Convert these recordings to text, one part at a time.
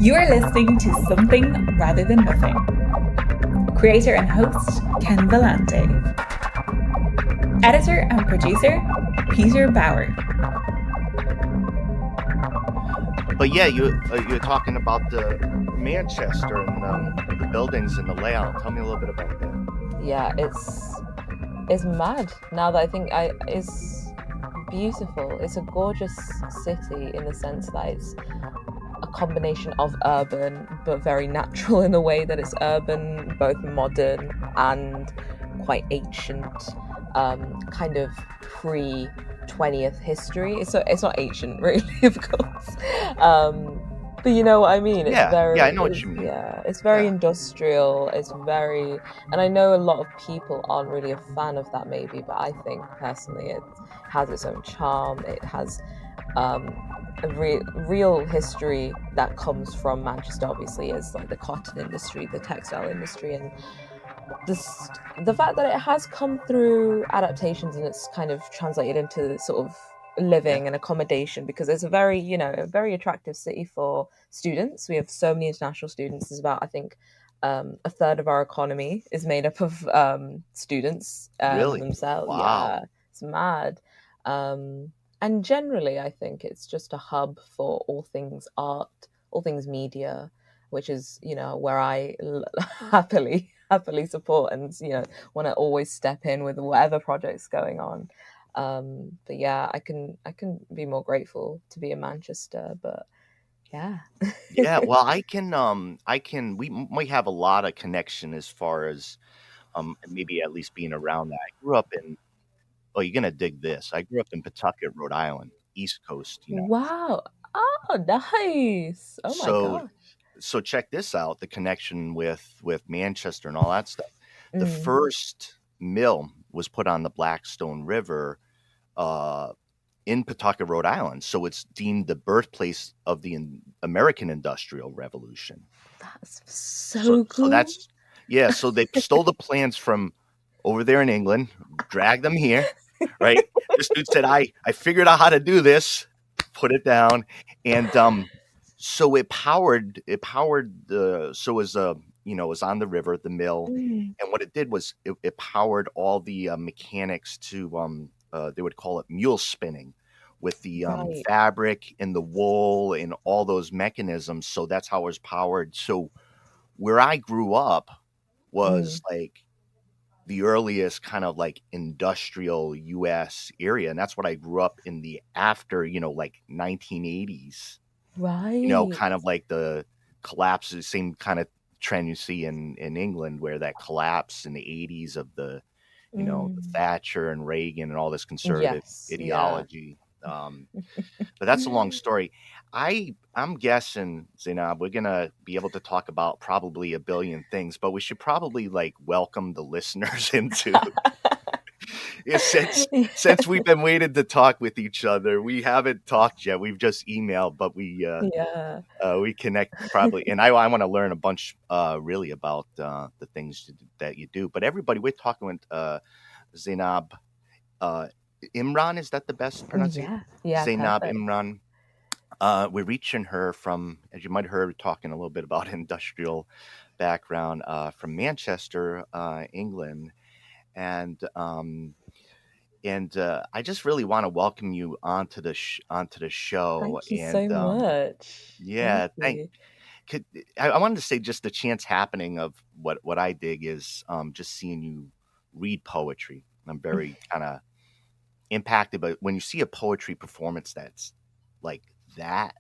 You are listening to Something Rather Than Nothing. Creator and host, Ken Vellante. Editor and producer, Peter Bauer. But yeah, you're talking about the Manchester and the buildings and the layout. Tell me a little bit about that. Yeah, it's mad. Now that I think it's beautiful. It's a gorgeous city in the sense that it's a combination of urban but very natural in the way that it's urban, both modern and quite ancient, kind of pre-20th history. It's not ancient really, of course, but you know what I mean. It's I know what you mean. Yeah, it's very industrial. It's very, and I know a lot of people aren't really a fan of that maybe, but I think personally it has its own charm. It has a real history that comes from Manchester, obviously, is like the cotton industry, the textile industry, and the fact that it has come through adaptations and it's kind of translated into sort of living and accommodation, because it's a very attractive city for students. We have so many international students. There's about, I think, a third of our economy is made up of students Really? themselves. Wow. Yeah, it's mad. And generally, I think it's just a hub for all things art, all things media, which is, where I happily support and, want to always step in with whatever project's going on. But yeah, I can be more grateful to be in Manchester, but yeah. Yeah, well, we might have a lot of connection as far as maybe at least being around that. I grew up in, oh, you're gonna dig this. I grew up in Pawtucket, Rhode Island, East Coast, Wow. Oh, nice. Oh my gosh. So check this out, the connection with Manchester and all that stuff. The first mill was put on the Blackstone River in Pawtucket, Rhode Island. So it's deemed the birthplace of the American Industrial Revolution. That's so cool. So they stole the plans from over there in England, dragged them here, right? This dude said, I figured out how to do this, put it down. And so it powered it was it was on the river, the mill. And what it did was it powered all the mechanics to they would call it mule spinning with the fabric and the wool and all those mechanisms. So that's how it was powered. So where I grew up was like the earliest kind of like industrial US area. And that's what I grew up in the after, like 1980s. Right. Kind of like the collapse, the same kind of trend you see in England, where that collapse in the 80s of the, the Thatcher and Reagan and all this conservative ideology. But that's a long story. I'm guessing, Zainab, we're going to be able to talk about probably a billion things, but we should probably like welcome the listeners into since we've been waiting to talk with each other. We haven't talked yet. We've just emailed, but we connect probably. And I want to learn a bunch really about the things that you do. But everybody, we're talking with Zainab Imran. Is that the best pronunciation? Yeah. Zainab Perfect. Imran. We're reaching her from, as you might have heard, talking a little bit about industrial background from Manchester, England. And I just really want to welcome you onto the show. Thank you so much. Yeah, I wanted to say just the chance happening of what I dig is just seeing you read poetry. I'm very kind of impacted, but when you see a poetry performance that's like that,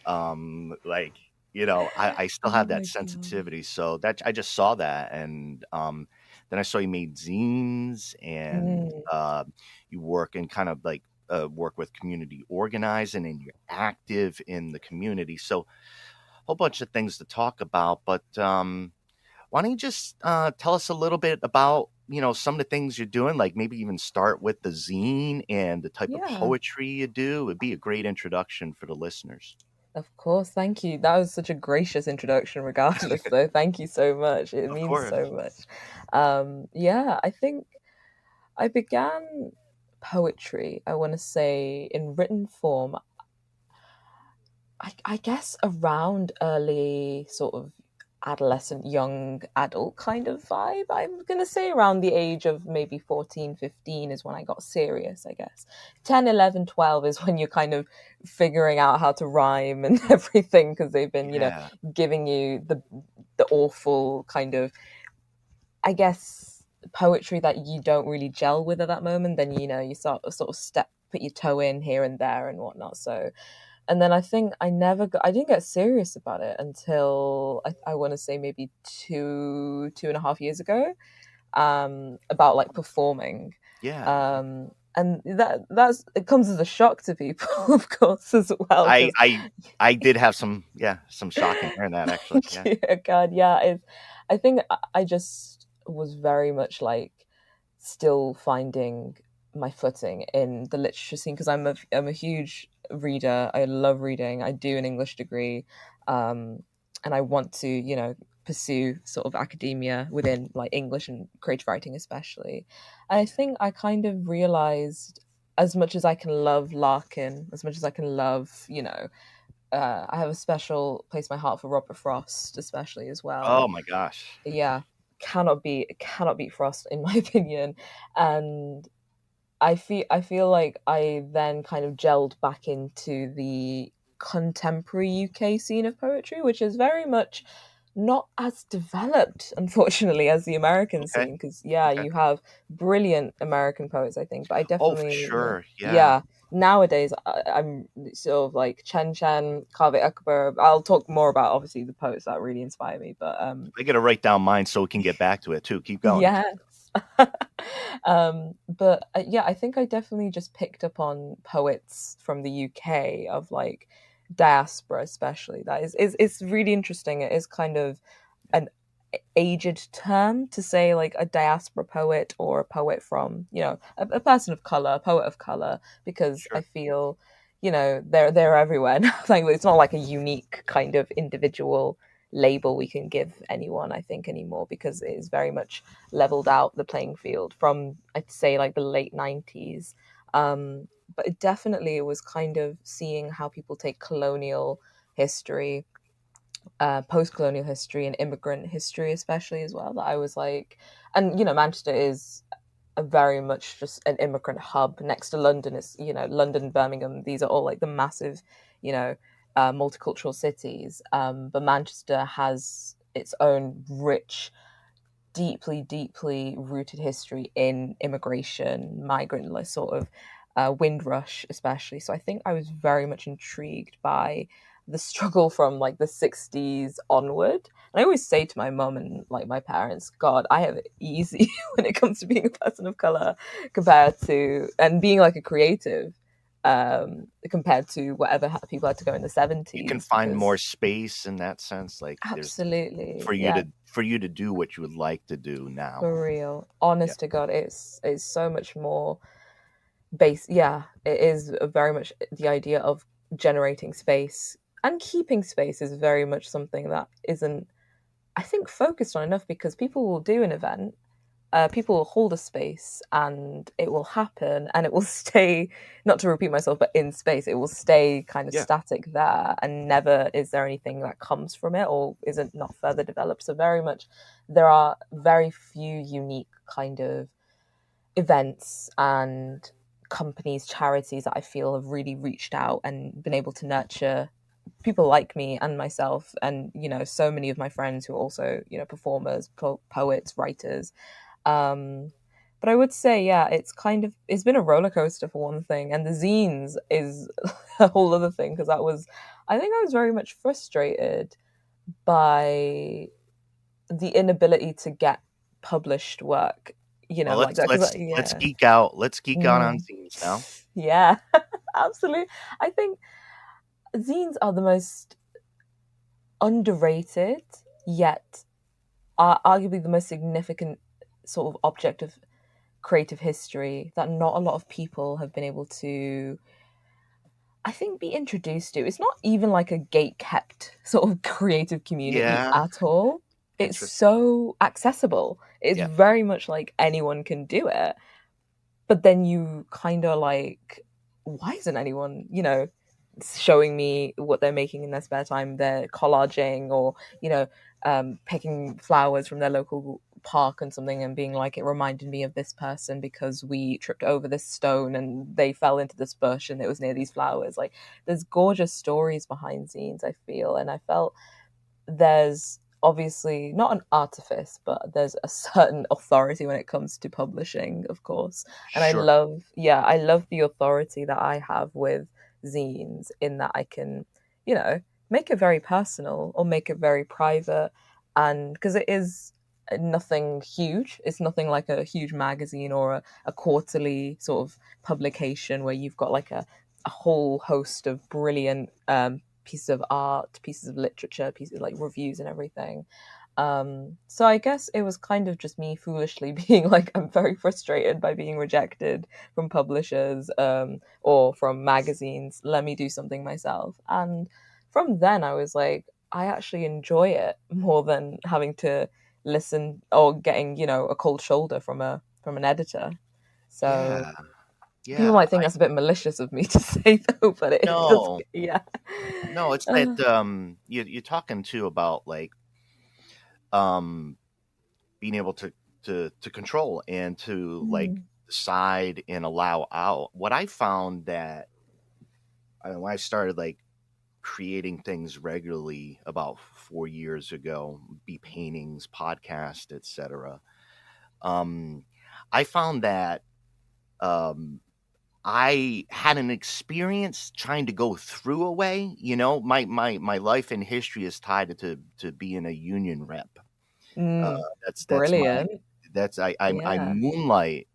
I still have that sensitivity. So that I just saw that, and then I saw you made zines, and you work in kind of like work with community organizing, and you're active in the community. So a whole bunch of things to talk about. But why don't you just tell us a little bit about some of the things you're doing, like maybe even start with the zine and the type of poetry you do. It'd be a great introduction for the listeners. Of course, thank you. That was such a gracious introduction regardless, though. Thank you so much. It means so much. I think I began poetry, I want to say, in written form. I guess around early sort of adolescent, young adult kind of vibe. I'm going to say around the age of maybe 14, 15 is when I got serious, I guess. 10, 11, 12 is when you're kind of figuring out how to rhyme and everything, because they've been, Yeah. giving you the awful kind of, I guess, poetry that you don't really gel with at that moment. Then, you sort of put your toe in here and there and whatnot. So, and then I think I didn't get serious about it until I want to say maybe 2.5 years ago, about like performing. Yeah. And it comes as a shock to people, of course, as well. I did have some shock in hearing that, actually. Yeah. Yeah, God, yeah. I think I just was very much like still finding my footing in the literature scene, because I'm a huge reader. I love reading. I do an English degree, and I want to pursue sort of academia within like English and creative writing especially. And I think I kind of realized, as much as I can love Larkin, as much as I can love I have a special place in my heart for Robert Frost, especially as well. Oh my gosh. Yeah, cannot beat Frost in my opinion. And I feel like I then kind of gelled back into the contemporary UK scene of poetry, which is very much not as developed, unfortunately, as the American Okay. scene. Because you have brilliant American poets, I think, but I Oh, for definitely, sure. Yeah. yeah. Nowadays, I'm sort of like Chen, Kaveh Akbar. I'll talk more about obviously the poets that really inspire me, but I got to write down mine so we can get back to it too. Keep going. yeah. But yeah, I think I definitely just picked up on poets from the UK of like diaspora, especially. That is it's really interesting. It is kind of an aged term to say like a diaspora poet, or a poet from a person of color, a poet of color, because Sure. I feel they're everywhere now. Like, it's not like a unique kind of individual label we can give anyone, I think, anymore, because it is very much leveled out the playing field from, I'd say, like the late 90s. But it was kind of seeing how people take colonial history, post-colonial history, and immigrant history especially as well, that I was like, and Manchester is a very much just an immigrant hub next to London. Is London, Birmingham, these are all like the massive multicultural cities, but Manchester has its own rich, deeply rooted history in immigration, migrant sort of Windrush especially. So I think I was very much intrigued by the struggle from like the 60s onward. And I always say to my mum and like my parents, God, I have it easy when it comes to being a person of color compared to, and being like a creative, compared to whatever people had to go in the 70s. You can find more space in that sense, like absolutely, for you to do what you would like to do now. For real, honest to God, it's so much more base. Yeah, it is very much the idea of generating space and keeping space is very much something that isn't, I think, focused on enough, because people will do an event, people will hold a space, and it will happen, and it will stay, not to repeat myself, but in space, it will stay kind of static there, and never is there anything that comes from it, or isn't not further developed. So very much, there are very few unique kind of events and companies, charities that I feel have really reached out and been able to nurture people like me and myself, and so many of my friends who are also performers, poets, writers. But I would say, it's been a roller coaster for one thing, and the zines is a whole other thing, because I think I was very much frustrated by the inability to get published work. Well, like that. Let's geek out. Let's geek out on zines now. Yeah, absolutely. I think zines are the most underrated, yet are arguably the most significant sort of object of creative history that not a lot of people have been able to, I think, be introduced to. It's not even like a gate-kept sort of creative community at all. It's so accessible. It's very much like anyone can do it. But then you kind of like, why isn't anyone, showing me what they're making in their spare time. They're collaging, or picking flowers from their local park and something, and being like, it reminded me of this person because we tripped over this stone and they fell into this bush and it was near these flowers. Like, there's gorgeous stories behind zines, I feel, and I felt there's obviously not an artifice, but there's a certain authority when it comes to publishing, of course. And Sure. I love the authority that I have with zines, in that I can, make it very personal or make it very private. And because it is nothing huge, it's nothing like a huge magazine or a quarterly sort of publication where you've got like a whole host of brilliant pieces of art, pieces of literature, pieces like reviews and everything. So I guess it was kind of just me foolishly being like, I'm very frustrated by being rejected from publishers or from magazines. Let me do something myself. And from then I was like, I actually enjoy it more than having to listen or getting, a cold shoulder from an editor. So people Yeah. might think that's a bit malicious of me to say, though, but it does. No, Yeah. no, it's that you're talking too about like um being able to control and to like decide and allow out. What I found that when I started like creating things regularly about 4 years ago, be paintings, podcast, etc. I found that um I had an experience trying to go through a way. My life and history is tied to being a union rep. Uh, that's my Brilliant. that's I Yeah. moonlight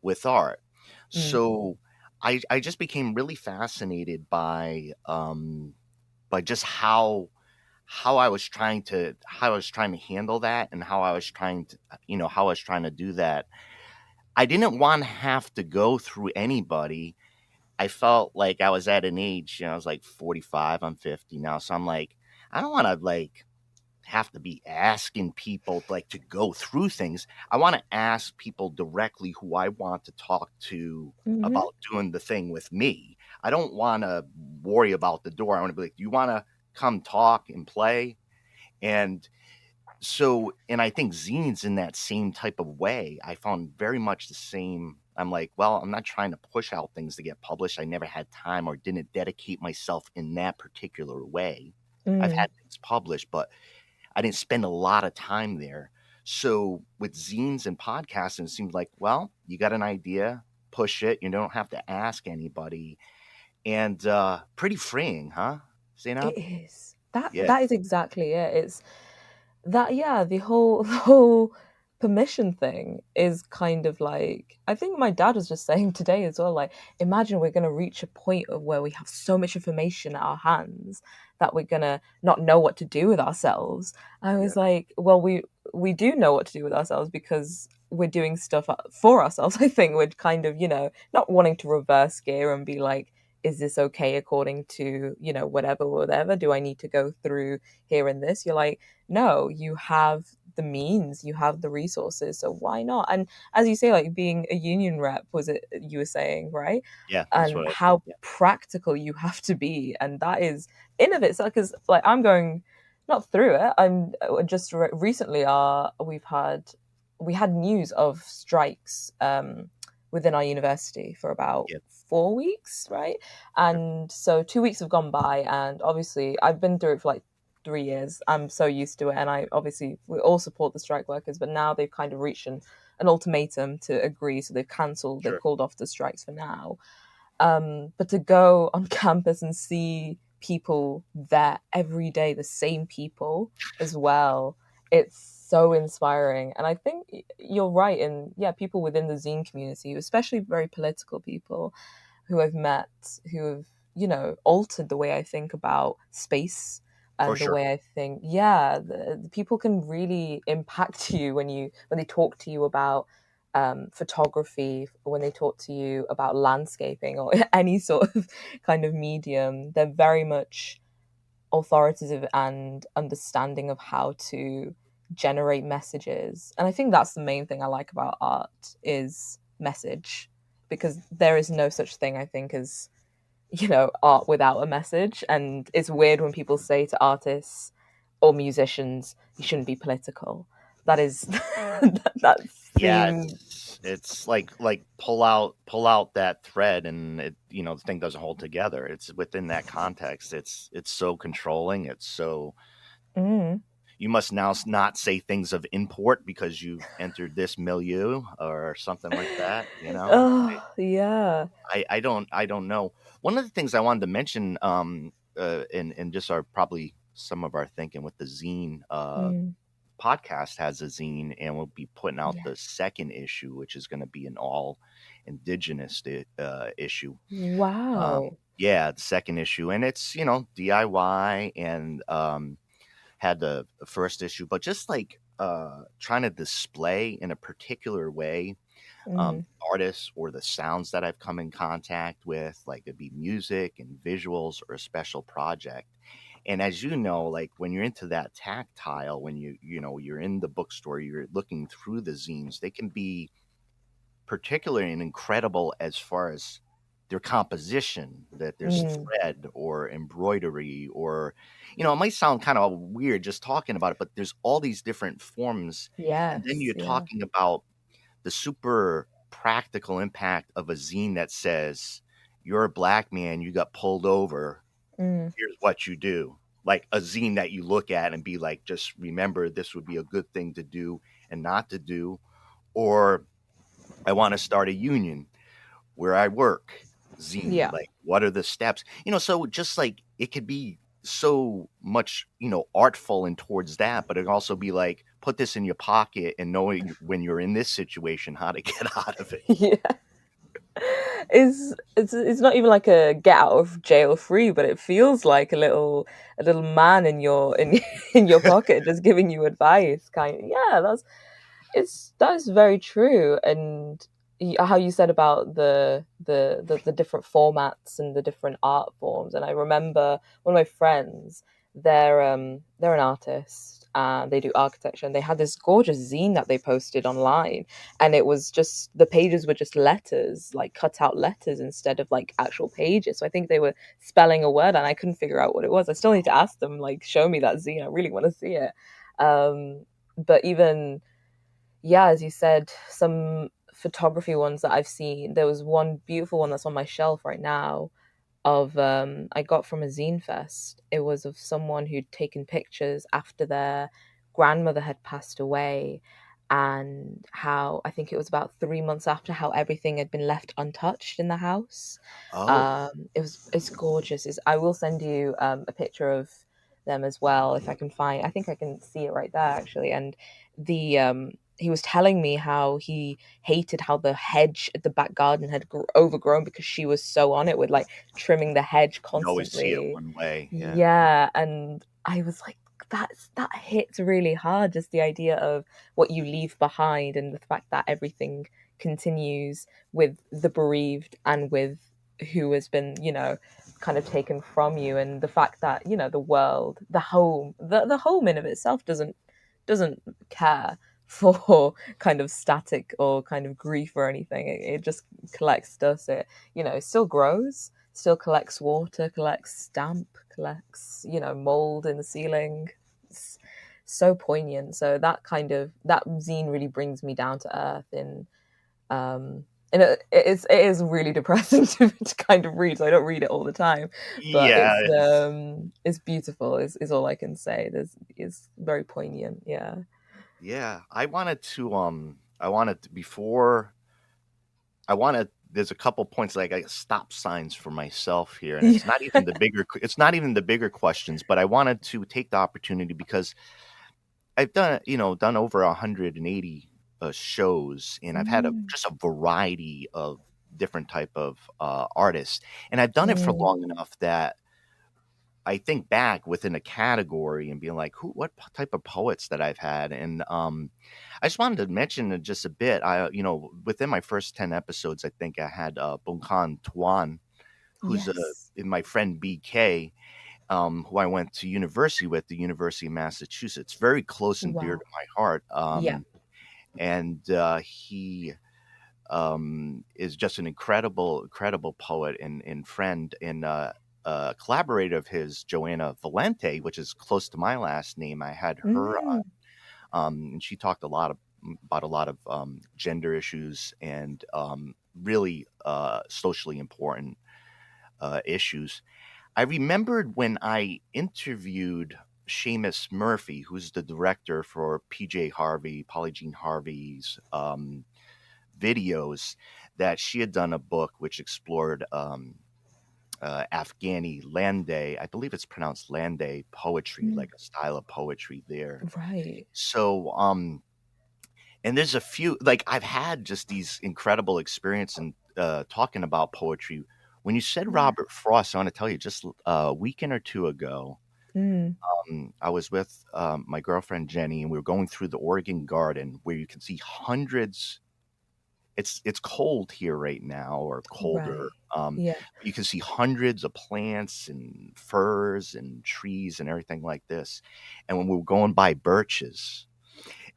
with art. Mm. So I just became really fascinated by just how I was trying to handle that, and how I was trying to how I was trying to do that. I didn't want to have to go through anybody. I felt like I was at an age, I was like 45, I'm 50 now. So I'm like, I don't want to like have to be asking people like to go through things. I want to ask people directly who I want to talk to Mm-hmm. about doing the thing with me. I don't want to worry about the door. I want to be like, do you want to come talk and play? And and I think zines in that same type of way, I found very much the same. I'm like, well, I'm not trying to push out things to get published. I never had time or didn't dedicate myself in that particular way. I've had things published, but I didn't spend a lot of time there. So with zines and podcasting, it seems like, well, you got an idea, push it. You don't have to ask anybody. And pretty freeing, huh, It Zainab? is. That Yeah, that is exactly it. It's that, yeah, the whole the whole permission thing is kind of like, I think my dad was just saying today as well, like, imagine we're gonna reach a point of where we have so much information at our hands that we're gonna not know what to do with ourselves. I yeah, was like, well, we do know what to do with ourselves because we're doing stuff for ourselves. I think we're kind of, not wanting to reverse gear and be like, is this okay according to, whatever? Do I need to go through here and this? You're like, no, you have the means, you have the resources, so why not? And as you say, like, being a union rep, was it you were saying, right? yeah. That's And what I said. how practical you have to be, and that is in of itself, because like, I'm going not through it, I'm just recently we had news of strikes within our university for about Yeah, 4 weeks, right? sure, And so 2 weeks have gone by, and obviously I've been through it for like 3 years. I'm so used to it, and we all support the strike workers, but now they've kind of reached an ultimatum to agree, so they've sure. called off the strikes for now. But to go on campus and see people there every day, the same people as well, it's so inspiring. And I think you're right in, yeah, people within the zine community, especially very political people who I've met, who have, altered the way I think about space For and the sure. way I think, yeah, the people can really impact you when they talk to you about photography, when they talk to you about landscaping or any sort of kind of medium. They're very much authoritative and understanding of how to generate messages. And I think that's the main thing I like about art is message, because there is no such thing, I think, as art without a message. And it's weird when people say to artists or musicians, you shouldn't be political. That is that Yeah, seems it's like pull out that thread, and the thing doesn't hold together. It's within that context. It's so controlling. It's so mm, you must now not say things of import because you've entered this milieu or something like that. oh yeah. I don't know. One of the things I wanted to mention, in just our probably some of our thinking with the zine, Mm, podcast has a zine, and we'll be putting out yeah. the second issue, which is going to be an all indigenous issue. Wow. Yeah, the second issue, and it's DIY, and had the first issue, but just like trying to display in a particular way Mm, artists or the sounds that I've come in contact with, like it'd be music and visuals or a special project. And as you know, like when you're into that tactile, when you're in the bookstore, you're looking through the zines, they can be particularly and incredible as far as their composition, that there's mm, thread or embroidery, or it might sound kind of weird just talking about it, but there's all these different forms. And then yes. you're Yeah. talking about the super practical impact of a zine that says, you're a black man, you got pulled over, Mm, here's what you do. Like a zine that you look at and be like, just remember this would be a good thing to do and not to do. Or I want to start a union where I work zine. yeah. Like, what are the steps? So just like it could be so much, artful and towards that, but it could also be like, put this in your pocket and knowing when you're in this situation, how to get out of it. Yeah. It's not even like a get out of jail free, but it feels like a little man in your in your pocket just giving you advice. Yeah, that's very true. And how you said about the different formats and the different art forms. And I remember one of my friends, they're an artist and they do architecture, and they had this gorgeous zine that they posted online, and it was just the pages were just letters, like cut out letters instead of like actual pages. So I think they were spelling a word and I couldn't figure out what it was. I still need to ask them, like, show me that zine. I really want to see it. But even, yeah, as you said, some photography ones that I've seen. There was one beautiful one that's on my shelf right now of I got from a zine fest. It was of someone who'd taken pictures after their grandmother had passed away, and how I think it was about 3 months after, how everything had been left untouched in the house. Oh, It's gorgeous. I will send you a picture of them as well if I can find. I think I can see it right there actually. And the he was telling me how he hated how the hedge at the back garden had overgrown because she was so on it with like trimming the hedge you always see it constantly. one way. Yeah. Yeah, and I was like, that hits really hard. Just the idea of what you leave behind and the fact that everything continues with the bereaved and with who has been, kind of taken from you, and the fact that the world, the home, the home in of itself doesn't care for kind of static or kind of grief or anything. It just collects dust. It still grows, still collects water, collects damp, collects mold in the ceiling. It's so poignant. So that zine really brings me down to earth. Um it is really depressing to kind of read, so I don't read it all the time, but Yeah. it's beautiful is all I can say. It's very poignant. Yeah. Yeah. Before I wanted, there's a couple points, like I stop signs for myself here, and Yeah. it's not even the bigger questions, but I wanted to take the opportunity because I've done over 180 shows, and I've had Mm, just a variety of different type of artists, and I've done it for mm, long enough that I think back within a category and being like, what type of poets that I've had, and I just wanted to mention just a bit. Within my first 10 episodes, I think I had Bunkan Tuan, who's yes. my friend BK, who I went to university with, the University of Massachusetts, very close and dear Wow. to my heart. Yeah. And he is just an incredible poet and friend, and a collaborator of his, Joanna Valente, which is close to my last name. I had her on, and she talked about a lot of gender issues and really socially important issues. I remembered when I interviewed Seamus Murphy, who's the director for PJ Harvey, Polly Jean Harvey's videos, that she had done a book which explored Afghani Lande, I believe it's pronounced Lande poetry, like a style of poetry there. Right. So, and there's a few, like, I've had just these incredible experiences in talking about poetry. When you said Robert Frost, I want to tell you, just a weekend or two ago, I was with my girlfriend Jenny, and we were going through the Oregon Garden, where you can see hundreds. It's cold here right now, or colder. Yeah. You can see hundreds of plants and firs and trees and everything like this. And when we were going by birches,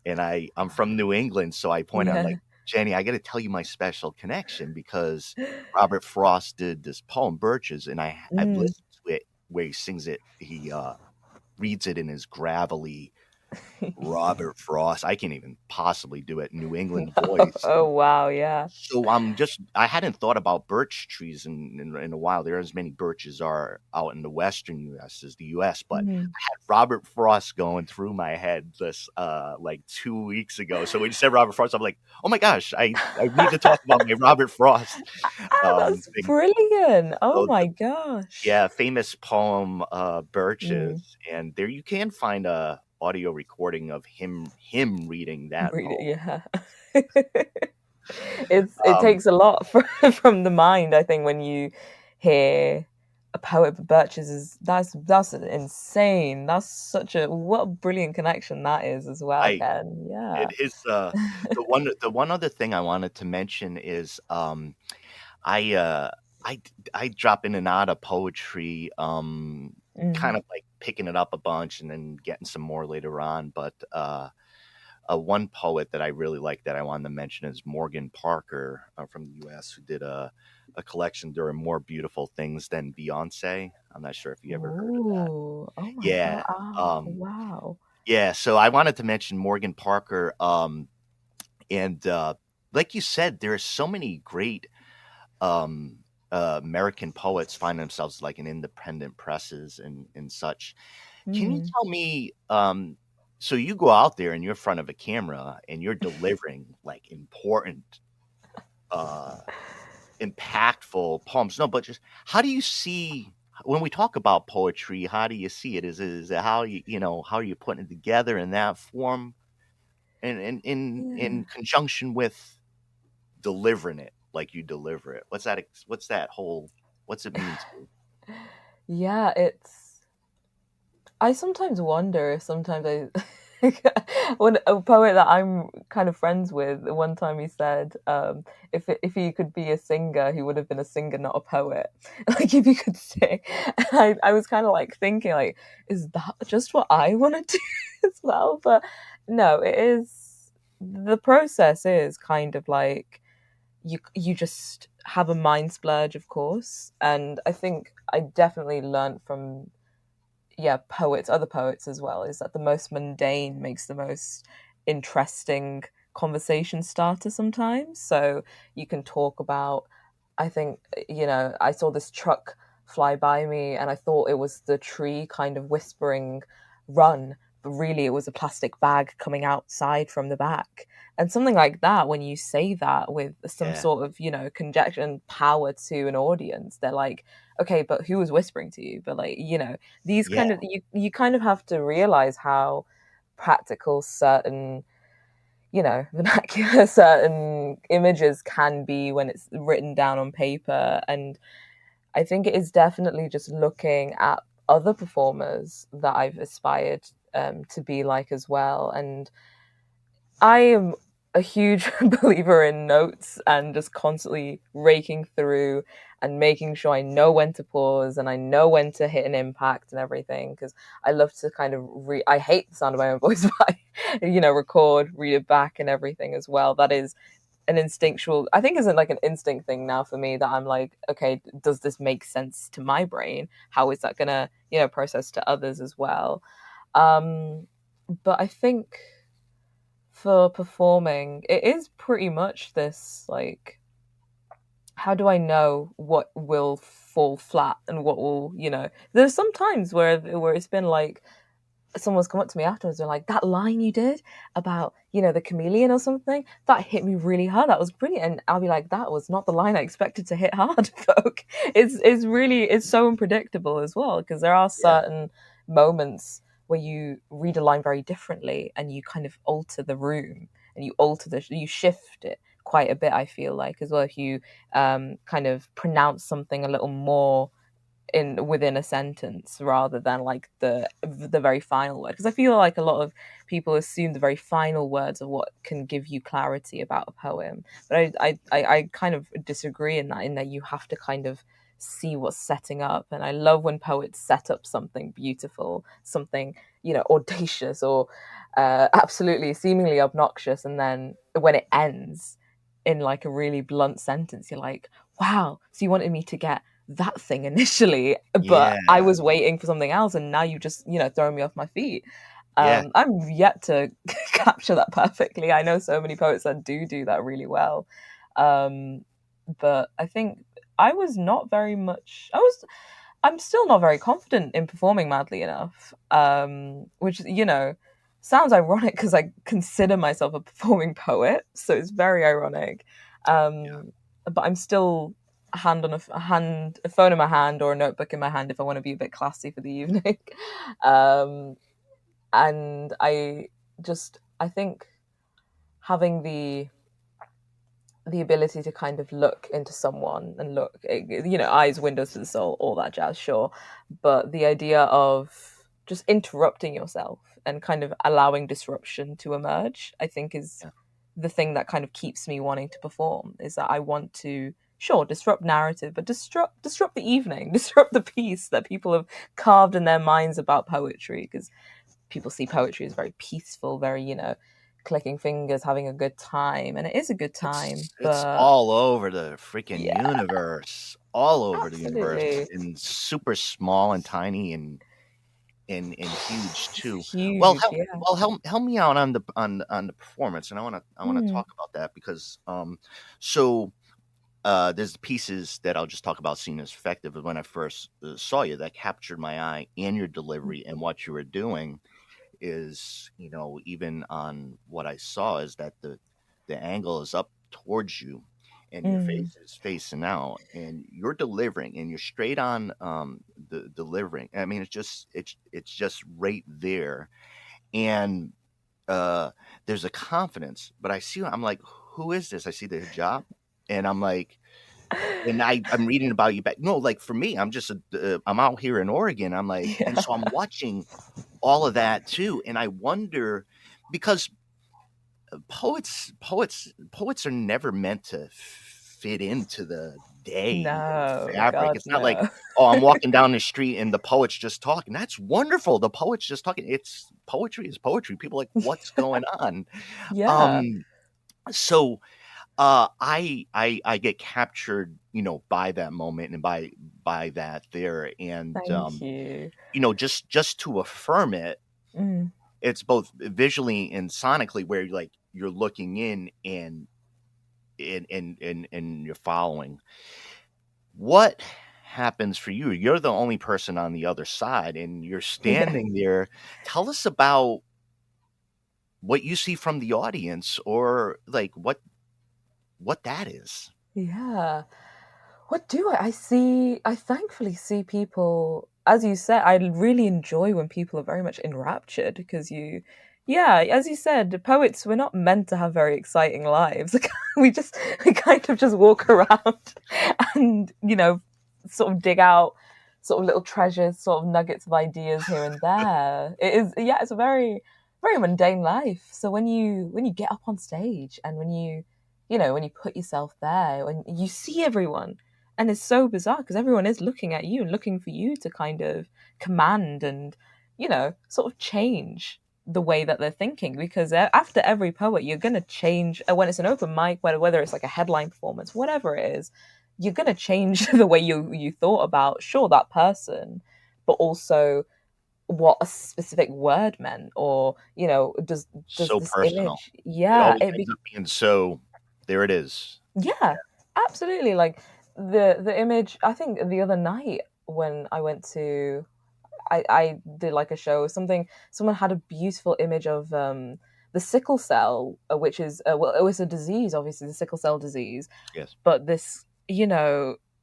and I'm from New England, so I pointed out, like, Jenny, I got to tell you my special connection, because Robert Frost did this poem, Birches, and I've listened to it where he sings it. He reads it in his gravelly Robert Frost. I can't even possibly do it, New England voice. Oh, wow, yeah. So I hadn't thought about birch trees in a while. There are as many birches are out in the Western U.S. as the U.S., but I had Robert Frost going through my head this like 2 weeks ago. So when you said Robert Frost, I'm like, oh my gosh, I need to talk about my Robert Frost. That's brilliant. Oh my gosh. Yeah, famous poem, Birches. And there you can find a audio recording of him reading that poem. Yeah. It takes a lot from the mind, I think, when you hear a poet. Birches that's insane. That's what a brilliant connection that is as well, Ken. Yeah. It is the one other thing I wanted to mention is I drop in and out of poetry, kind of like picking it up a bunch and then getting some more later on. But one poet that I really like that I wanted to mention is Morgan Parker from the U.S., who did a collection, There Are More Beautiful Things Than Beyonce. I'm not sure if you ever heard of that. Oh my Yeah. God. Wow. Yeah. So I wanted to mention Morgan Parker. And like you said, there are so many great American poets find themselves like in independent presses and such. Can you tell me, so you go out there and you're in front of a camera and you're delivering like important, impactful poems. No, but just how do you see, when we talk about poetry, how do you see it? Is it how how are you putting it together in that form, and in conjunction with delivering it like you deliver it? What's it mean to you? Yeah, I sometimes wonder, when a poet that I'm kind of friends with, one time he said, if he could be a singer, he would have been a singer, not a poet. Like, if he could sing. And I was kind of like thinking, like, is that just what I want to do as well? But no, the process is kind of like, you just have a mind splurge, of course. And I think I definitely learned from other poets as well, is that the most mundane makes the most interesting conversation starter sometimes. So you can talk about, I think, I saw this truck fly by me and I thought it was the tree kind of whispering, run, but really it was a plastic bag coming outside from the back. And something like that, when you say that with some sort of, conjecture and power to an audience, they're like, okay, but who was whispering to you? But like, these kind of, you kind of have to realize how practical certain, vernacular, certain images can be when it's written down on paper. And I think it is definitely just looking at other performers that I've aspired to be like as well. And I am a huge believer in notes and just constantly raking through and making sure I know when to pause and I know when to hit an impact and everything, because I love to kind of I hate the sound of my own voice, but I, record, read it back and everything as well. That is an instinctual, I think it's like an instinct thing now for me, that I'm like, okay, does this make sense to my brain? How is that gonna, process to others as well? But I think for performing, it is pretty much this, like, how do I know what will fall flat and what will, there's some times where it's been like, someone's come up to me afterwards and like, that line you did about, the chameleon or something, that hit me really hard. That was brilliant. And I'll be like, that was not the line I expected to hit hard, folk. It's so unpredictable as well, because there are certain moments where you read a line very differently and you kind of alter the room and you shift it quite a bit, I feel like, as well. If you kind of pronounce something a little more within a sentence rather than like the very final word, because I feel like a lot of people assume the very final words are what can give you clarity about a poem, but I kind of disagree in that you have to kind of see what's setting up. And I love when poets set up something beautiful, something audacious or absolutely seemingly obnoxious, and then when it ends in like a really blunt sentence, you're like, wow, so you wanted me to get that thing initially, but I was waiting for something else, and now you just throw me off my feet. I'm yet to capture that perfectly. I know so many poets that do that really well, but I think I was not very much. I'm still not very confident in performing Madly Enough, which sounds ironic because I consider myself a performing poet, so it's very ironic. But I'm still a phone in my hand or a notebook in my hand if I want to be a bit classy for the evening. And I think having the ability to kind of look into someone and look, eyes, windows to the soul, all that jazz, sure. But the idea of just interrupting yourself and kind of allowing disruption to emerge, I think is the thing that kind of keeps me wanting to perform, is that I want to, sure, disrupt narrative, but disrupt the evening, disrupt the piece that people have carved in their minds about poetry, because people see poetry as very peaceful, very, clicking fingers, having a good time, and it is a good time. It's all over the freaking universe, all over the universe, and super small and tiny and huge too. Huge, help me out on the performance, and I want to talk about that, because there's pieces that I'll just talk about seeing as effective. When I first saw you, that captured my eye, and your delivery and what you were doing is, even on what I saw, is that the angle is up towards you and your face is facing out, and you're delivering, and you're straight on the delivering. I mean, it's just right there, and there's a confidence. But I'm like, who is this? I see the hijab, and I'm like, and I'm reading about you back. No, like for me, I'm just I'm out here in Oregon. I'm like, and so I'm watching all of that too, and I wonder, because poets are never meant to fit into the day fabric. God, it's not like, oh, I'm walking down the street and the poet's just talking. That's wonderful. The poet's just talking. It's poetry is poetry. People are like, what's going on? So I get captured, by that moment and by that there, and Thank you. Just to affirm it. It's both visually and sonically, where you're looking in and you're following. What happens for you? You're the only person on the other side, and you're standing there. Tell us about what you see from the audience, or like what that is. Yeah. What do I see? I thankfully see people, as you said, I really enjoy when people are very much enraptured, because as you said, poets, we're not meant to have very exciting lives. we kind of just walk around and, sort of dig out sort of little treasures, sort of nuggets of ideas here and there. It's a very, very mundane life. So when you get up on stage, and when you put yourself there, when you see everyone, and it's so bizarre because everyone is looking at you and looking for you to kind of command and, sort of change the way that they're thinking, because after every poet you're going to change. When it's an open mic, whether it's like a headline performance, whatever it is, you're going to change the way you thought about, sure, that person, but also what a specific word meant, or does So this personal. image, It yeah, always ends up being so. There it is. yeah, absolutely. Like the image, I think the other night when I went to, I did like a show, someone had a beautiful image of the sickle cell, which is well, it was a disease, obviously, the sickle cell disease. Yes. But this,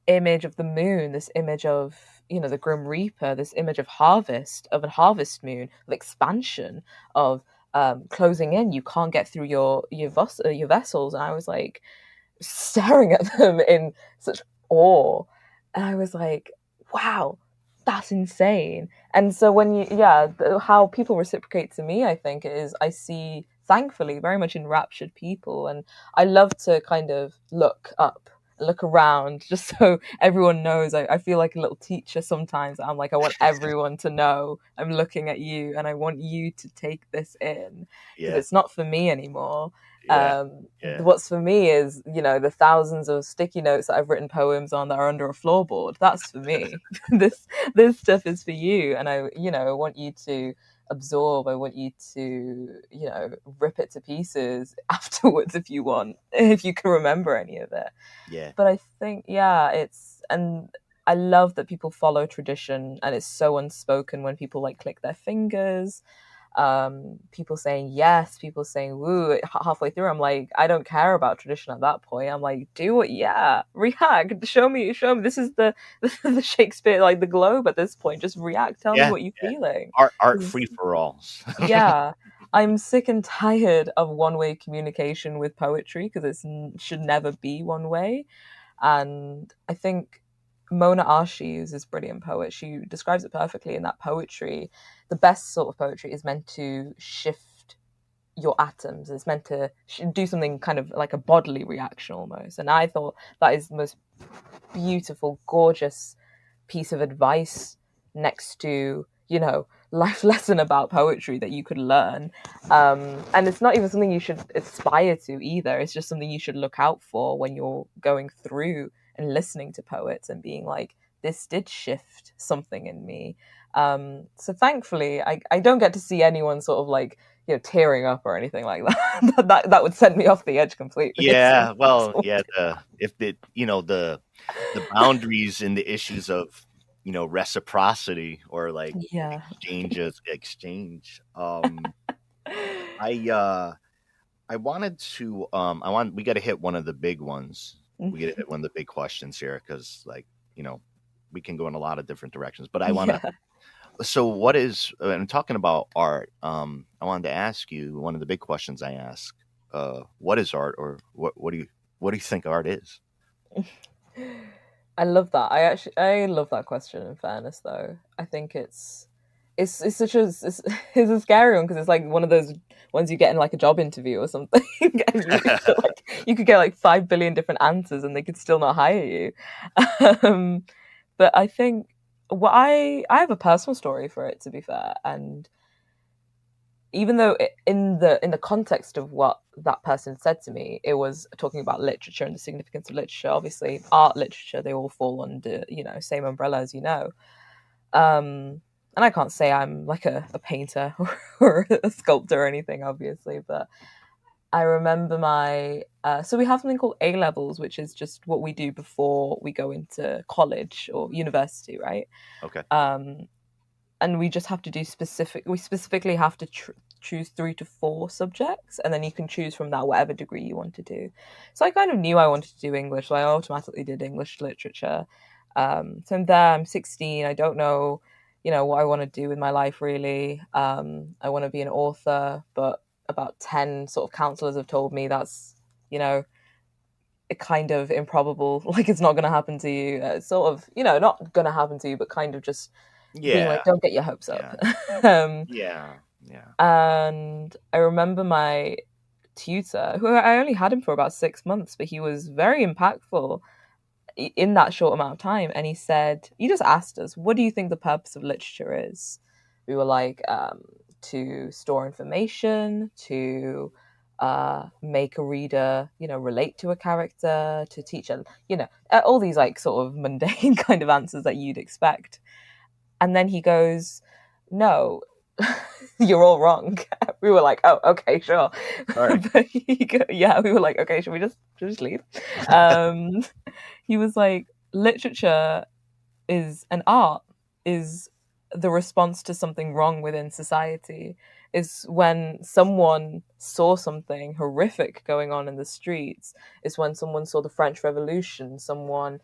image of the moon, this image of, the Grim Reaper, this image of harvest, of a harvest moon, of expansion, of closing in. You can't get through your vessels, and I was like staring at them in such awe, and I was like, wow, that's insane. And so how people reciprocate to me, I think, is I see, thankfully, very much enraptured people, and I love to kind of look up, look around, just so everyone knows. I feel like a little teacher sometimes. I'm like, I want everyone to know I'm looking at you, and I want you to take this in, because it's not for me anymore. What's for me is, the thousands of sticky notes that I've written poems on that are under a floorboard. That's for me. this stuff is for you, and I want you to absorb. I want you to, rip it to pieces afterwards if you want, if you can remember any of it. Yeah. But I think, and I love that people follow tradition, and it's so unspoken when people like click their fingers. People saying yes, people saying woo halfway through. I'm like, I don't care about tradition at that point. I'm like, do it, react, show me. This is the Shakespeare, like the Globe at this point. Just react, tell me what you're feeling. Art free for alls. Yeah, I'm sick and tired of one-way communication with poetry, because it should never be one way. And I think Mona Arshy, who's this brilliant poet, she describes it perfectly in that poetry. The best sort of poetry is meant to shift your atoms. It's meant to do something kind of like a bodily reaction almost. And I thought that is the most beautiful, gorgeous piece of advice next to, life lesson about poetry that you could learn. And it's not even something you should aspire to either. It's just something you should look out for when you're going through and listening to poets and being like, this did shift something in me. So thankfully, I don't get to see anyone sort of like, tearing up or anything like that. that would send me off the edge completely. Yeah, well, yeah. The boundaries and the issues of reciprocity, or like exchange. I wanted to we got to hit one of the big ones. We got to hit one of the big questions here, because we can go in a lot of different directions. But I want to. So what is? I'm talking about art. I wanted to ask you one of the big questions I ask. What is art, or what do you think art is? I love that. I love that question. In fairness, though, I think it's such a it's a scary one, because it's like one of those ones you get in like a job interview or something, and you could get like 5 billion different answers, and they could still not hire you. But I think I have a personal story for it, to be fair, and even though in the context of what that person said to me, it was talking about literature and the significance of literature. Obviously, art, literature, they all fall under same umbrella, as you know. And I can't say I'm like a painter or a sculptor or anything, obviously, but I remember so we have something called A levels, which is just what we do before we go into college or university, right? Okay. And we just have to do we specifically have to choose 3 to 4 subjects, and then you can choose from that whatever degree you want to do. So I kind of knew I wanted to do English, so I automatically did English literature. So I'm there, I'm 16, I don't know, what I want to do with my life, really. I want to be an author, but about 10 sort of counselors have told me that's, kind of improbable, like it's not going to happen to you. Sort of, not going to happen to you, but kind of just being like, don't get your hopes up. Yeah. And I remember my tutor, who I only had him for about 6 months, but he was very impactful in that short amount of time. And he just asked us, what do you think the purpose of literature is? We were like, to store information, to make a reader, relate to a character, to teach all these like sort of mundane kind of answers that you'd expect. And then he goes, no, you're all wrong. We were like, oh, okay, sure. Right. But we were like, okay, should we just leave? He was like, literature is an art, is the response to something wrong within society, is when someone saw something horrific going on in the streets, is when someone saw the French Revolution, someone,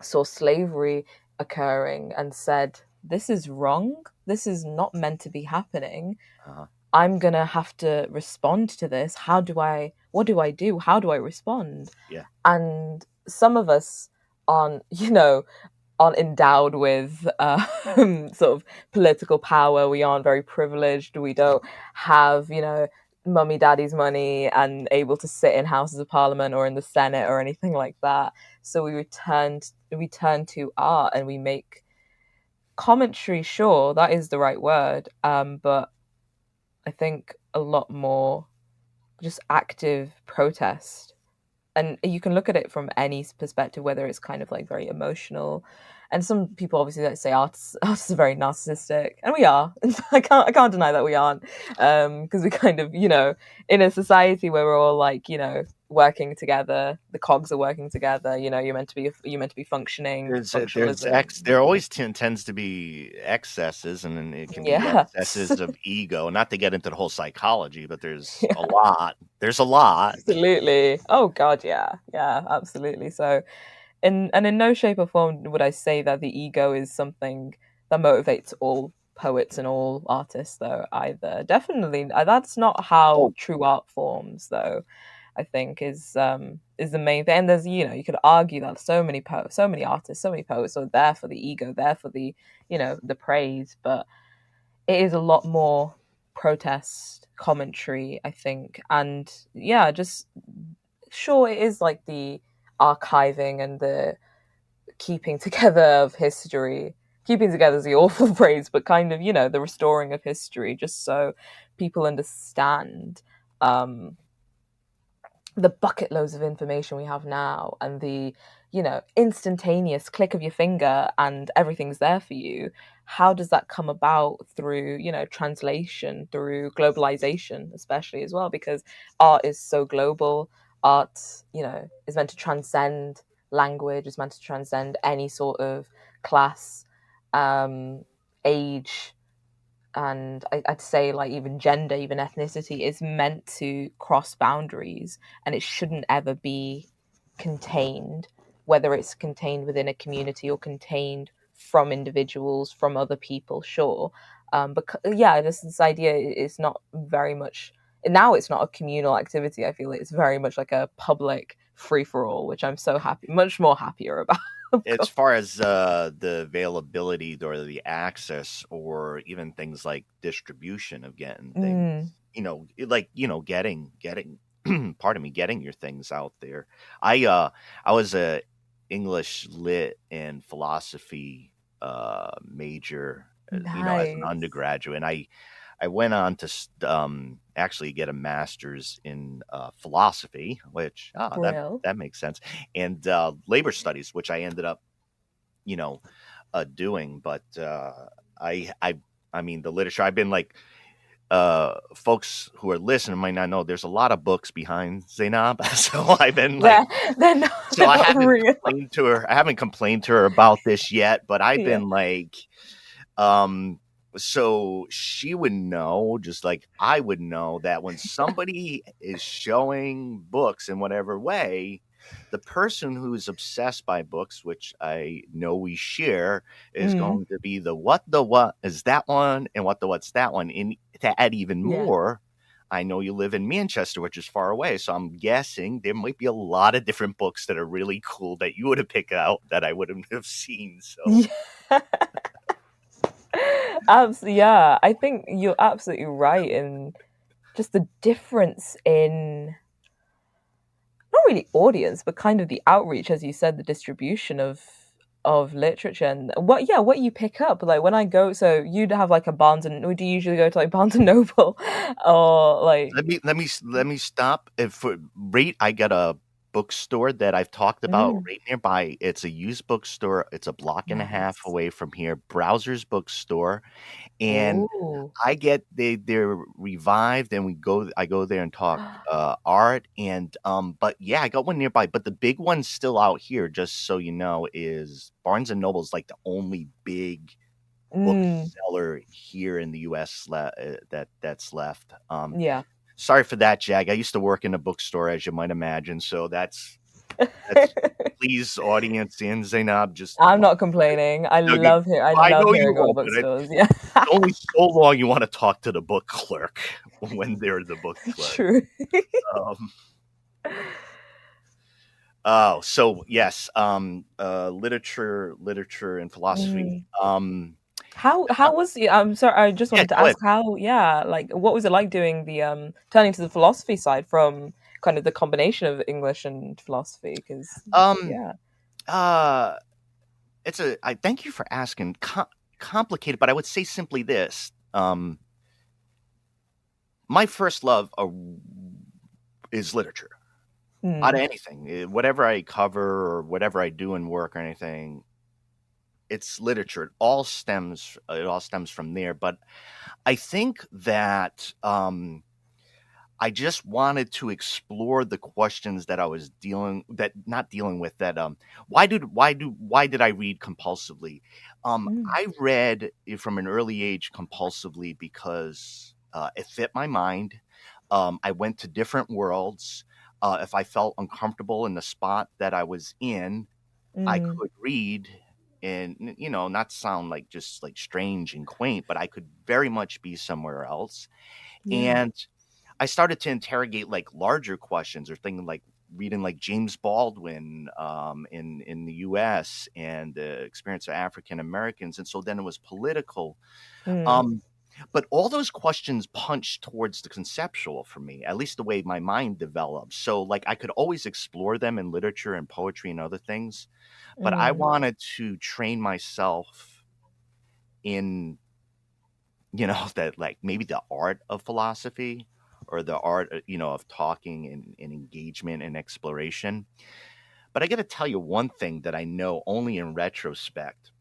saw slavery occurring and said, this is wrong, this is not meant to be happening. I'm gonna have to respond to this. What do I do? How do I respond? Yeah. And some of us aren't endowed with sort of political power. We aren't very privileged. We don't have, mummy daddy's money and able to sit in houses of parliament or in the Senate or anything like that. So we turn to art and we make commentary. Sure, that is the right word. But I think a lot more just active protest. And you can look at it from any perspective, whether it's kind of like very emotional. And some people obviously say artists are very narcissistic, and we are. I can't deny that we aren't, because we kind of, in a society where we're all like, working together, the cogs are working together. You're meant to be functioning. There always tends to be excesses, and then it can be excesses of ego. Not to get into the whole psychology, but there's a lot. There's a lot. Absolutely. Oh God, yeah, absolutely. So, in no shape or form would I say that the ego is something that motivates all poets and all artists, though. Either definitely, that's not how true art forms, though. I think is the main thing. And there's, you could argue that so many artists, so many poets are there for the ego, there for the, the praise, but it is a lot more protest commentary, I think. And yeah, just sure, it is like the archiving and the keeping together of history. Keeping together is the awful phrase, but kind of, the restoring of history, just so people understand the bucket loads of information we have now, and the instantaneous click of your finger and everything's there for you. How does that come about? Through translation, through globalization, especially as well, because art is so global. Art is meant to transcend language, is meant to transcend any sort of class, age, and I'd say like even gender, even ethnicity, is meant to cross boundaries, and it shouldn't ever be contained, whether it's contained within a community or contained from individuals, from other people, sure. But yeah, just this idea is not very much, now it's not a communal activity. I feel it's very much like a public free-for-all, which I'm so much more happier about. As far as the availability or the access, or even things like distribution of getting things, getting pardon me, getting your things out there. I was a English lit and philosophy major, as an undergraduate, and I went on to actually get a master's in philosophy, which that makes sense, and labor studies, which I ended up, doing. But I mean, the literature, I've been like, folks who are listening might not know, there's a lot of books behind Zainab, so I've been like, I haven't complained to her about this yet, but I've been like, so she would know, just like I would know, that when somebody is showing books in whatever way, the person who's obsessed by books, which I know we share, is going to be what is that one, and what's that one. And to add even more, I know you live in Manchester, which is far away, so I'm guessing there might be a lot of different books that are really cool that you would have picked out that I wouldn't have seen. So. Yeah, I think you're absolutely right in just the difference in not really audience, but kind of the outreach, as you said, the distribution of of literature and what you pick up. Like when I go, so you'd have like a Barnes and would you usually go to like Barnes and Noble or like? Let me stop. If right, I got a bookstore that I've talked about right nearby. It's a used bookstore. It's a block and a half Nice. away from here. Browser's bookstore, and Ooh. I get they're revived, and I go there and talk art, and but yeah, I got one nearby. But the big one still out here, just so you know, is Barnes and Noble's like the only big bookseller here in the U.S. That's left. Yeah. Sorry for that, Jag. I used to work in a bookstore, as you might imagine. So that's please, audience and Zainab, just I'm not complaining. I no, love I know you hearing about won't, but bookstores. Yeah. it's only so long you want to talk to the book clerk when they're the book clerk. True. Oh, so yes, literature and philosophy. How was it? I'm sorry, I just Yeah, wanted to go ahead. ask how, yeah, like what was it like doing the turning to the philosophy side from kind of the combination of English and philosophy? Because Um, yeah. I thank you for asking. Complicated, but I would say simply this. My first love is literature. Out of anything, whatever I cover or whatever I do in work or anything, it's literature. It all stems from there. But I think that I just wanted to explore the questions that I was not dealing with. That why did I read compulsively? I read from an early age compulsively because it fit my mind. I went to different worlds. If I felt uncomfortable in the spot that I was in, I could read and, not sound like just like strange and quaint, but I could very much be somewhere else. Yeah. And I started to interrogate like larger questions or thinking like reading like James Baldwin in the US and the experience of African Americans. And so then it was political. But all those questions punch towards the conceptual for me, at least the way my mind develops. So like I could always explore them in literature and poetry and other things, but I wanted to train myself in, that like maybe the art of philosophy or the art, of talking and engagement and exploration. But I got to tell you one thing that I know only in retrospect.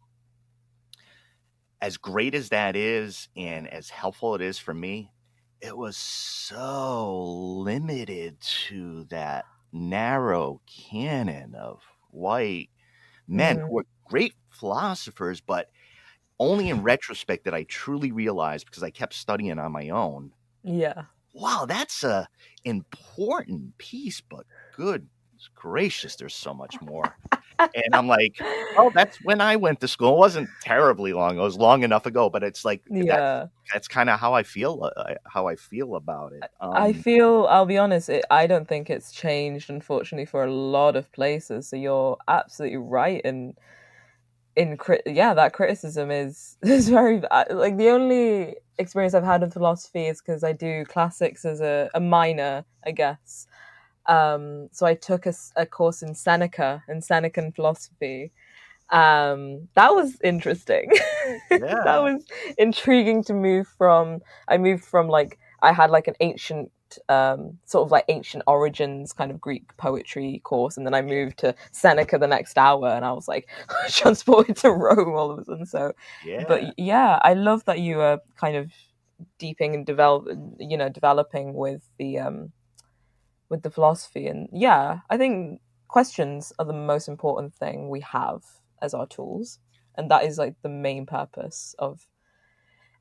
As great as that is and as helpful it is for me, it was so limited to that narrow canon of white men who were great philosophers, but only in retrospect that I truly realized, because I kept studying on my own. Yeah. Wow, that's a important piece, but good gracious, there's so much more. And I'm like, oh, that's when I went to school. It wasn't terribly long. It was long enough ago, but it's like Yeah. that's kind of how I feel about it. I'll be honest, I don't think it's changed, unfortunately, for a lot of places. So you're absolutely right that criticism is very like the only experience I've had in philosophy is because I do classics as a minor, I guess. So I took a course in Senecan philosophy. That was interesting. Yeah. That was intriguing to move from. I moved from like I had like an ancient sort of like ancient origins kind of Greek poetry course, and then I moved to Seneca the next hour, and I was like transported to Rome all of a sudden. So, but yeah, I love that you are kind of deeping and developing with the philosophy. And yeah, I think questions are the most important thing we have as our tools, and that is like the main purpose of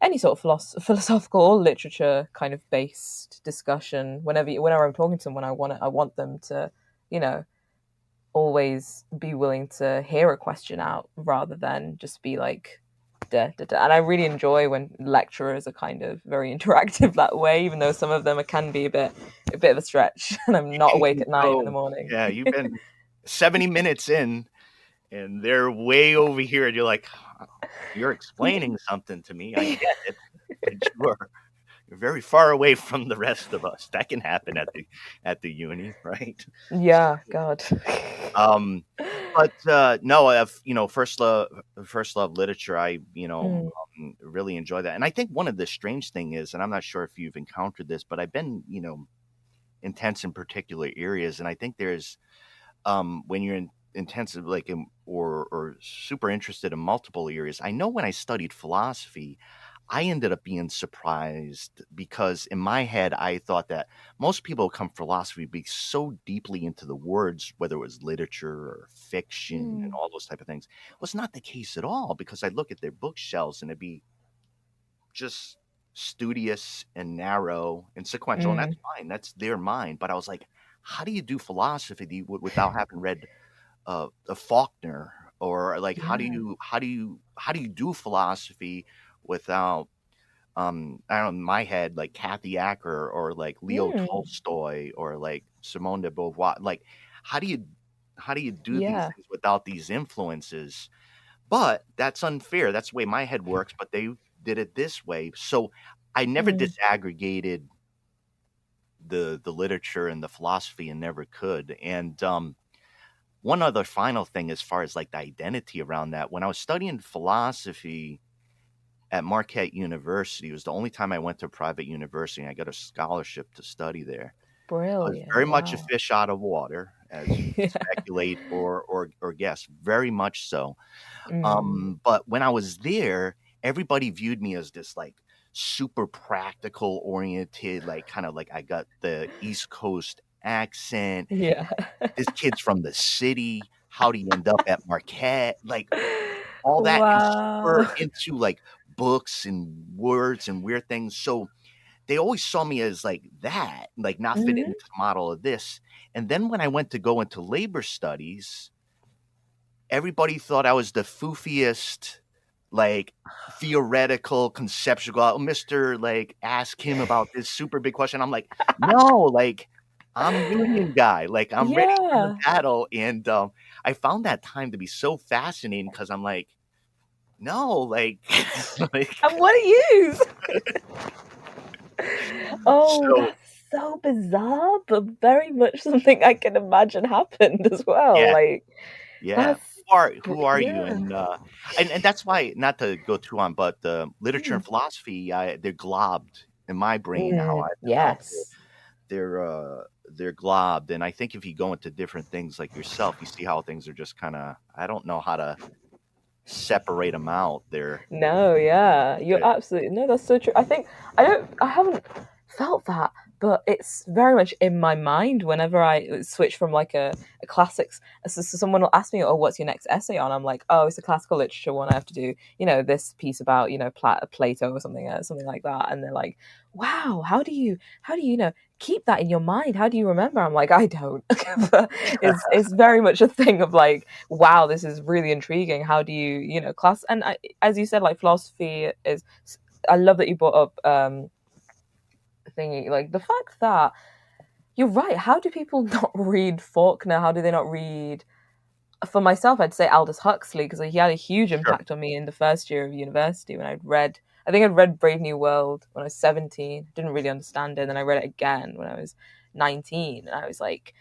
any sort of philosophical or literature kind of based discussion. Whenever I'm talking to someone, I want them to, always be willing to hear a question out rather than just be like da, da, da. And I really enjoy when lecturers are kind of very interactive that way, even though some of them can be a bit of a stretch and I'm not awake at 9 in the morning. Yeah, you've been 70 minutes in and they're way over here and you're like, you're explaining something to me. I get it. very far away from the rest of us. That can happen at the uni, right? Yeah, God. Um, but no, I've first love literature. I really enjoy that, and I think one of the strange thing is, and I'm not sure if you've encountered this, but I've been intense in particular areas, and I think there's when you're intensive or super interested in multiple areas. I know when I studied philosophy, I ended up being surprised because in my head I thought that most people who come from philosophy be so deeply into the words, whether it was literature or fiction and all those type of things. It was not the case at all, because I'd look at their bookshelves and it'd be just studious and narrow and sequential, and that's fine. That's their mind. But I was like, how do you do philosophy without having read a Faulkner, or like how do you do philosophy without I don't know, in my head, like Kathy Acker or like Leo Tolstoy or like Simone de Beauvoir. Like how do you do these things without these influences? But that's unfair. That's the way my head works, but they did it this way. So I never disaggregated the literature and the philosophy, and never could. And one other final thing, as far as like the identity around that, when I was studying philosophy at Marquette University, it was the only time I went to a private university, and I got a scholarship to study there. I was Brilliant. very much a fish out of water, as you can speculate or guess, very much so. But when I was there, everybody viewed me as this like super practical oriented, like kind of like I got the East Coast accent. Yeah. This kid's from the city. How do you end up at Marquette? Like all that, and super Wow. into like books and words and weird things. So they always saw me as like that, like not fit into the model of this. And then when I went to go into labor studies, everybody thought I was the foofiest, like theoretical, conceptual. Oh, Mr. Like, ask him about this super big question. I'm like, no, like I'm union guy. Like I'm ready for the battle. And I found that time to be so fascinating, because I'm like, no, like, like And what are you? Oh, so that's so bizarre, but very much something I can imagine happened as well. yeah, Like, yeah. that's Who are you? And that's why, not to go too on, but literature and philosophy, they're globbed in my brain. How I developed it. yes. They're globbed, and I think if you go into different things like yourself, you see how things are just kind of, I don't know how to separate them out. No, yeah, you're absolutely, no, that's so true. I think I haven't felt that, but it's very much in my mind whenever I switch from like a classics. So someone will ask me, "Oh, what's your next essay on?" I'm like, "Oh, it's a classical literature one. I have to do, this piece about, Plato or something like that." And they're like, "Wow, how do you keep that in your mind? How do you remember?" I'm like, "I don't." But it's very much a thing of like, "Wow, this is really intriguing. How do you class?" And as you said, like philosophy is. I love that you brought up thingy, like the fact that you're right. How do people not read Faulkner? How do they not read? For myself, I'd say Aldous Huxley, because he had a huge impact on me in the first year of university when I think I'd read Brave New World when I was 17, didn't really understand it, and then I read it again when I was 19, and I was like,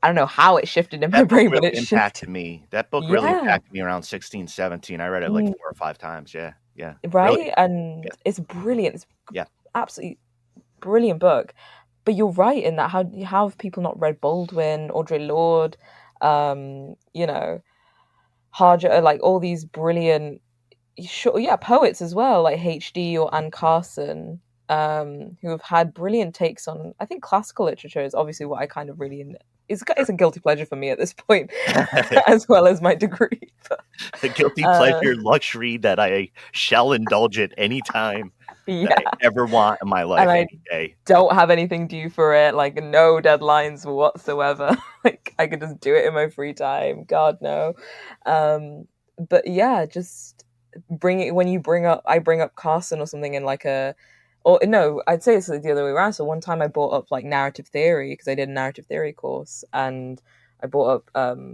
I don't know how it shifted in my brain, but it impacted shifted. me. That book really impacted me around 16, 17. I read it like 4 or 5 times. Yeah. Right? Really. And it's brilliant. It's absolutely brilliant book. But you're right in that how have people not read Baldwin, Audre Lorde, Harger, like all these brilliant poets as well, like HD or Anne Carson, who have had brilliant takes on, I think classical literature is obviously what I kind of really it's a guilty pleasure for me at this point, as well as my degree. A guilty pleasure luxury that I shall indulge at any time that I ever want in my life, and any day. Don't have anything due for it, like no deadlines whatsoever. Like I could just do it in my free time. God no. But yeah, just I bring up Carson or something in like I'd say it's the other way around. So one time I brought up like narrative theory because I did a narrative theory course, and I brought up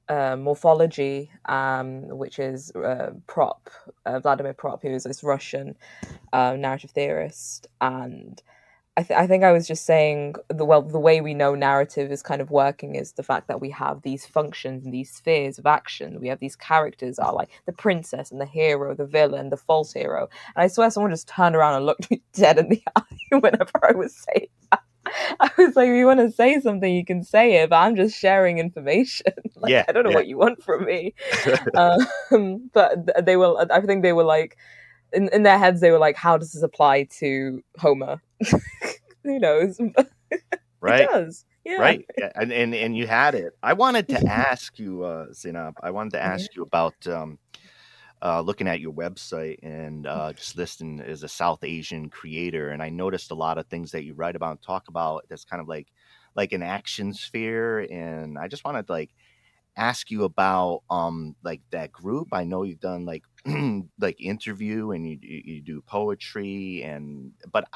morphology, which is Vladimir Prop, who is this Russian narrative theorist. And I think I was just saying, the way we know narrative is kind of working is the fact that we have these functions and these spheres of action. We have these characters are like the princess and the hero, the villain, the false hero. And I swear someone just turned around and looked me dead in the eye whenever I was saying that. I was like, if you want to say something, you can say it, but I'm just sharing information. Like, I don't know what you want from me. But they were, I think they were like, in their heads, they were like, how does this apply to Homer? Who knows? Right. It does. Yeah. Right. Yeah. And you had it. I wanted to ask you, Zainab, you about looking at your website and just listing as a South Asian creator. And I noticed a lot of things that you write about and talk about that's kind of like an action sphere. And I just wanted to like ask you about like that group. I know you've done like like interview and you do poetry but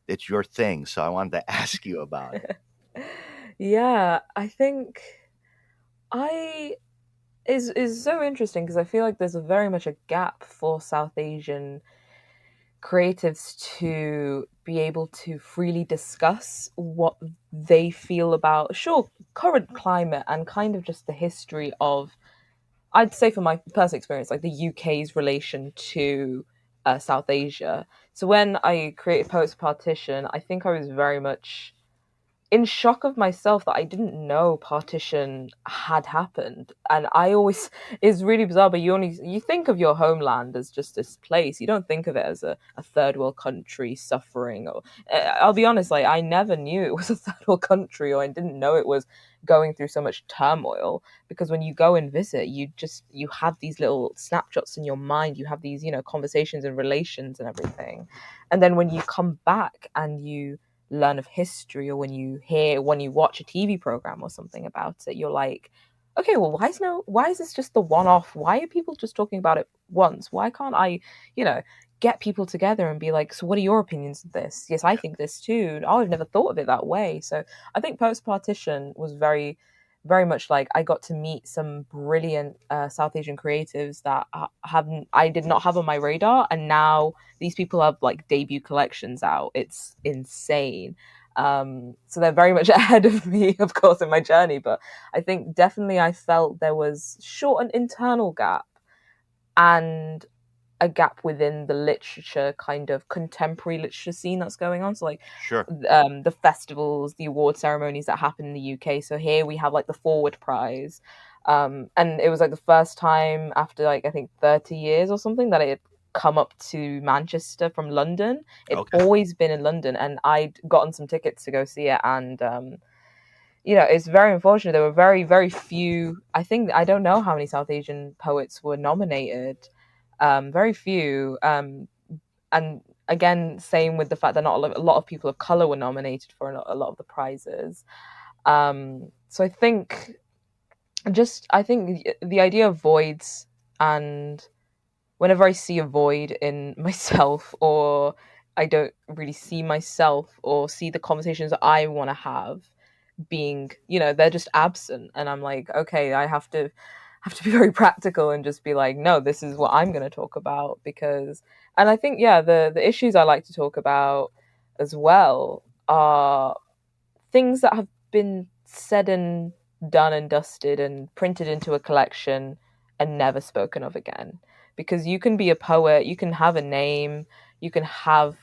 it's your thing, so I wanted to ask you about it. Yeah, I think is so interesting because I feel like there's very much a gap for South Asian creatives to be able to freely discuss what they feel about current climate and kind of just the history of, I'd say from my personal experience, like the UK's relation to South Asia. So when I created Poets Partition, I think I was very much in shock of myself that I didn't know partition had happened. And I always, it's really bizarre, but you think of your homeland as just this place. You don't think of it as a third world country suffering. Or I'll be honest, like I never knew it was a third world country, or I didn't know it was going through so much turmoil, because when you go and visit, you have these little snapshots in your mind. You have these, conversations and relations and everything. And then when you come back and you learn of history, or when you watch a TV program or something about it, you're like, okay, well, why is this just the one-off? Why are people just talking about it once? Why can't I, get people together and be like, so what are your opinions of this? Yes, I think this too. Oh, I've never thought of it that way. So I think post-partition was very, very much like I got to meet some brilliant South Asian creatives that I did not have on my radar, and now these people have like debut collections out. It's insane. So they're very much ahead of me, of course, in my journey. But I think definitely I felt there was an internal gap and a gap within the literature, kind of contemporary literature scene that's going on. So like Sure. The festivals, the award ceremonies that happen in the UK. So here we have like the Forward Prize. And it was like the first time after like, I think 30 years or something that it had come up to Manchester from London. It'd always been in London, and I'd gotten some tickets to go see it. And, it's very unfortunate. There were very, very few. I don't know how many South Asian poets were nominated. Very few. And again, same with the fact that not a lot of people of color were nominated for a lot of the prizes. So I think the idea of voids, and whenever I see a void in myself, or I don't really see myself or see the conversations that I want to have being, they're just absent, and I'm like, okay, I have to be very practical and just be like, no, this is what I'm going to talk about. And I think, the issues I like to talk about as well are things that have been said and done and dusted and printed into a collection and never spoken of again. Because you can be a poet, you can have a name, you can have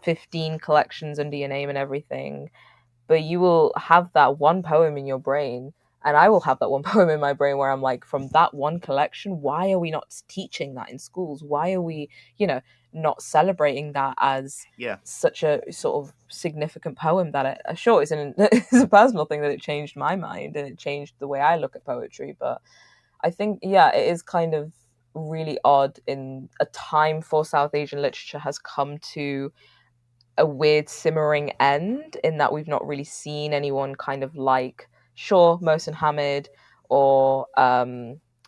15 collections under your name and everything, but you will have that one poem in your brain. And I will have that one poem in my brain where I'm like, from that one collection, why are we not teaching that in schools? Why are we, not celebrating that as such a sort of significant poem that it's a personal thing, that it changed my mind and it changed the way I look at poetry. But I think, it is kind of really odd in a time for South Asian literature has come to a weird simmering end, in that we've not really seen anyone kind of like, Mohsin Hamid, or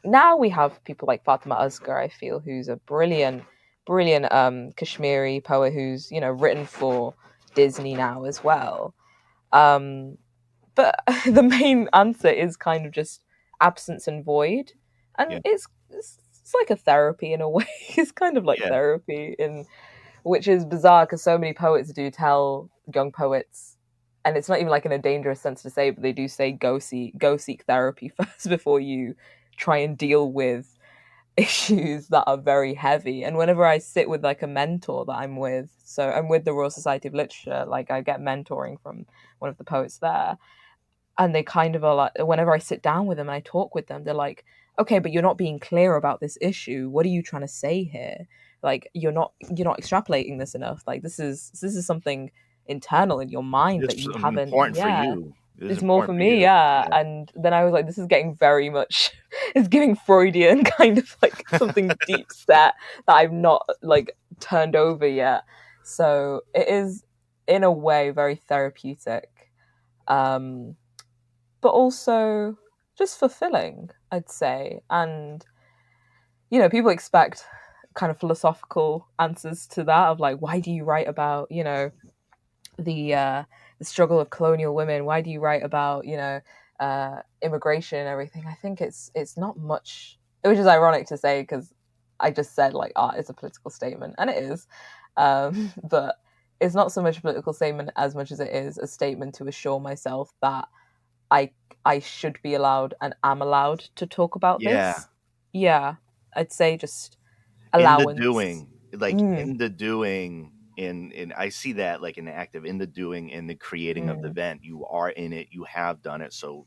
now we have people like Fatima Asghar, I feel, who's a brilliant Kashmiri poet who's, written for Disney now as well. But the main answer is kind of just absence and void, and it's like a therapy in a way. It's kind of like therapy, which is bizarre because so many poets do tell young poets, and it's not even like in a dangerous sense to say, but they do say go seek therapy first before you try and deal with issues that are very heavy. And whenever I sit with like a mentor that I'm with, so I'm with the Royal Society of Literature, like I get mentoring from one of the poets there, and they kind of are like, whenever I sit down with them and I talk with them, they're like, okay, but you're not being clear about this issue. What are you trying to say here? Like you're not extrapolating this enough. Like this is something internal in your mind that you haven't. Important for you. It's more for me, yeah. And then I was like, this is getting very much, it's giving Freudian, kind of like something deep set that I've not like turned over yet. So it is in a way very therapeutic, but also just fulfilling, I'd say. And, you know, people expect kind of philosophical answers to that of like, why do you write about, you know, the struggle of colonial women? Why do you write about, you know, immigration and everything? I think it's not much, which is ironic to say because I just said like art is a political statement, and it is, but it's not so much a political statement as much as it is a statement to assure myself that I should be allowed and am allowed to talk about this. Yeah, I'd say just allowance. In the doing, like in the doing. In I see that like in the active, in the doing, in the creating of the event. You are in it, you have done it. So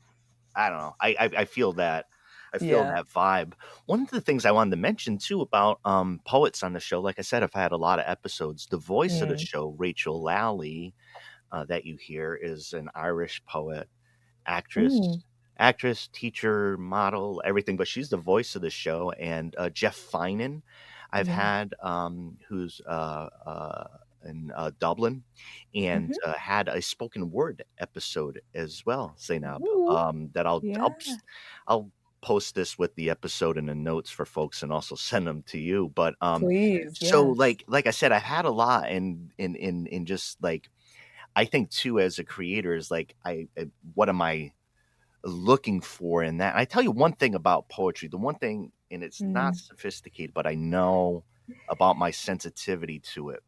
I don't know, I feel that, I feel that vibe. One of the things I wanted to mention too about poets on the show, like I said, if I had a lot of episodes, the voice of the show, Rachel Lally, that you hear, is an Irish poet, actress, teacher, model, everything, but she's the voice of the show. And Jeff Finan I've had, who's in Dublin, and had a spoken word episode as well, Zainab. That I'll post this with the episode in the notes for folks, and also send them to you. But please, so like I said, I've had a lot in just like, I think too, as a creator, is like I what am I looking for in that? And I tell you one thing about poetry, the one thing, and it's not sophisticated, but I know about my sensitivity to it.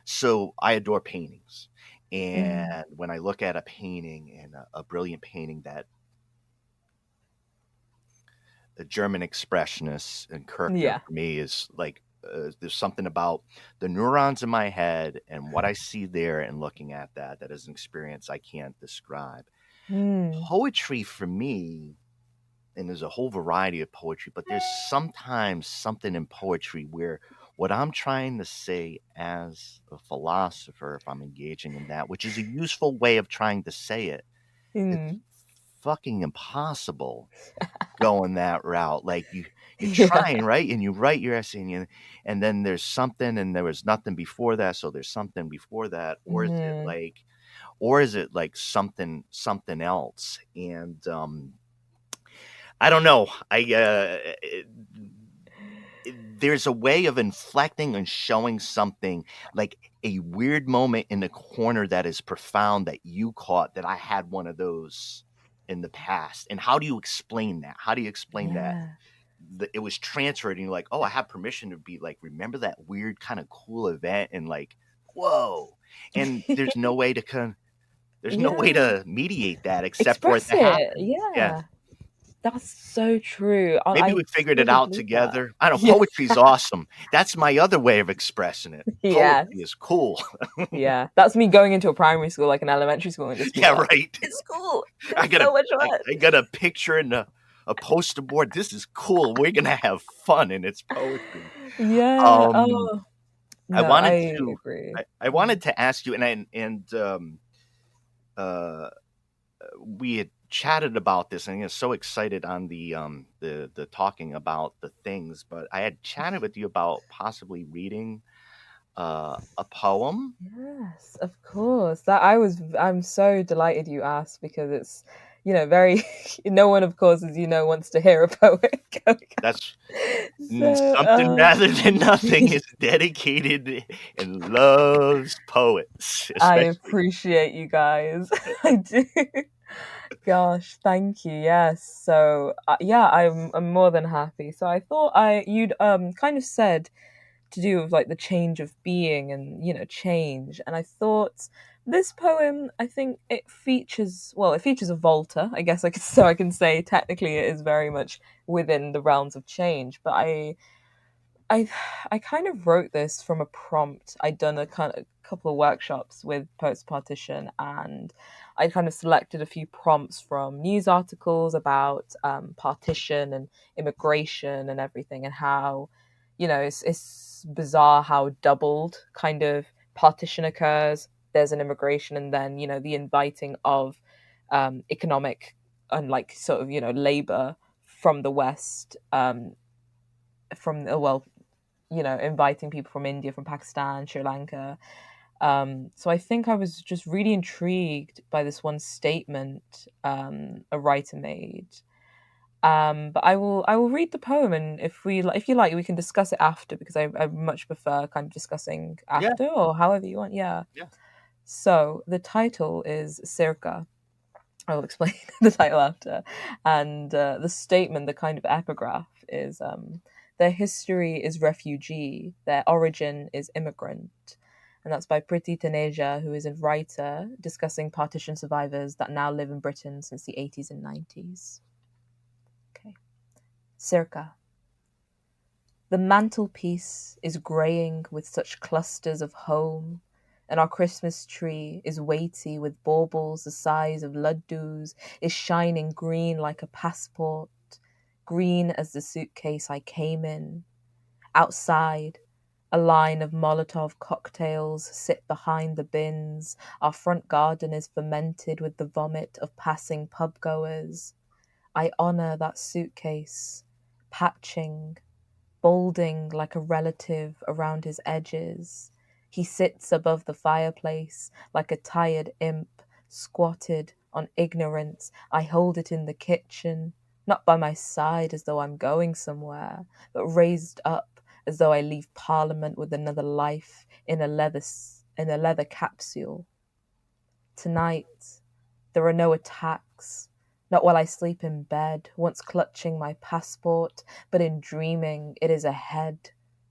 So I adore paintings. And when I look at a painting, and a brilliant painting, that the German expressionist and Kirchner for me is like, there's something about the neurons in my head and what I see there, and looking at that is an experience I can't describe. Poetry for me, and there's a whole variety of poetry, but there's sometimes something in poetry where what I'm trying to say as a philosopher, if I'm engaging in that, which is a useful way of trying to say it, it's fucking impossible going that route. Like you're trying, right? And you write your essay, and then there's something, and there was nothing before that, so there's something before that, or is it like something else? And I don't know. There's a way of inflecting and showing something, like a weird moment in the corner that is profound, that you caught, that I had one of those in the past. And how do you explain that? How do you explain that it was transferred, and you're like, oh, I have permission to be like, remember that weird kind of cool event, and like, whoa. And there's no way to no way to mediate that except for it to happen. Yeah. That's so true. Maybe we figured it out together. I don't know. Poetry's awesome. That's my other way of expressing it. Poetry is cool. That's me going into a primary school, like an elementary school, and just right. It's cool. I got a picture and a poster board. This is cool. We're gonna have fun, and it's poetry. I wanted to ask you, and we had chatted about this, and I was so excited on the talking about the things, but I had chatted with you about possibly reading a poem. Yes, of course. I'm so delighted you asked, because it's, very, no one, of course, as you know, wants to hear a poet. That's something rather than nothing is dedicated and loves poets. I appreciate you guys. I do. Gosh, thank you. Yes. So, yeah, I'm more than happy. So I thought you'd kind of said to do with like the change of being and change, and I thought this poem, I think it features, well, it features a Volta, I guess I can say technically it is very much within the realms of change, but I I kind of wrote this from a prompt. I'd done a kind of couple of workshops with post Partition, and I kind of selected a few prompts from news articles about partition and immigration and everything, and how it's bizarre how doubled kind of partition occurs. There's an immigration, and then the inviting of economic and like sort of labor from the West, from well, inviting people from India, from Pakistan, Sri Lanka. So I think I was just really intrigued by this one statement a writer made. But I will read the poem, and if you like, we can discuss it after, because I much prefer kind of discussing Yeah, after, or however you want. Yeah. yeah. So the title is Circa. I will explain the title after. And the statement, the kind of epigraph, is their history is refugee, their origin is immigrant. And that's by Priti Taneja, who is a writer discussing partition survivors that now live in Britain since the 80s and 90s. Okay. Circa. The mantelpiece is greying with such clusters of home, and our Christmas tree is weighty with baubles the size of laddus, is shining green like a passport, green as the suitcase I came in. Outside, a line of Molotov cocktails sit behind the bins. Our front garden is fermented with the vomit of passing pub-goers. I honour that suitcase, patching, balding like a relative around his edges. He sits above the fireplace like a tired imp, squatted on ignorance. I hold it in the kitchen, not by my side as though I'm going somewhere, but raised up as though I leave Parliament with another life in a leather capsule. Tonight, there are no attacks, not while I sleep in bed, once clutching my passport, but in dreaming it is a head,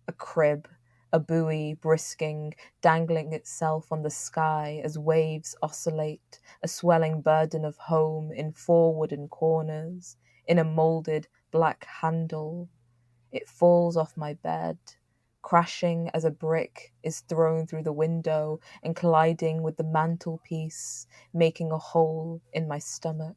a crib, a buoy brisking, dangling itself on the sky as waves oscillate, a swelling burden of home in four wooden corners, in a moulded black handle. It falls off my bed, crashing as a brick is thrown through the window and colliding with the mantelpiece, making a hole in my stomach.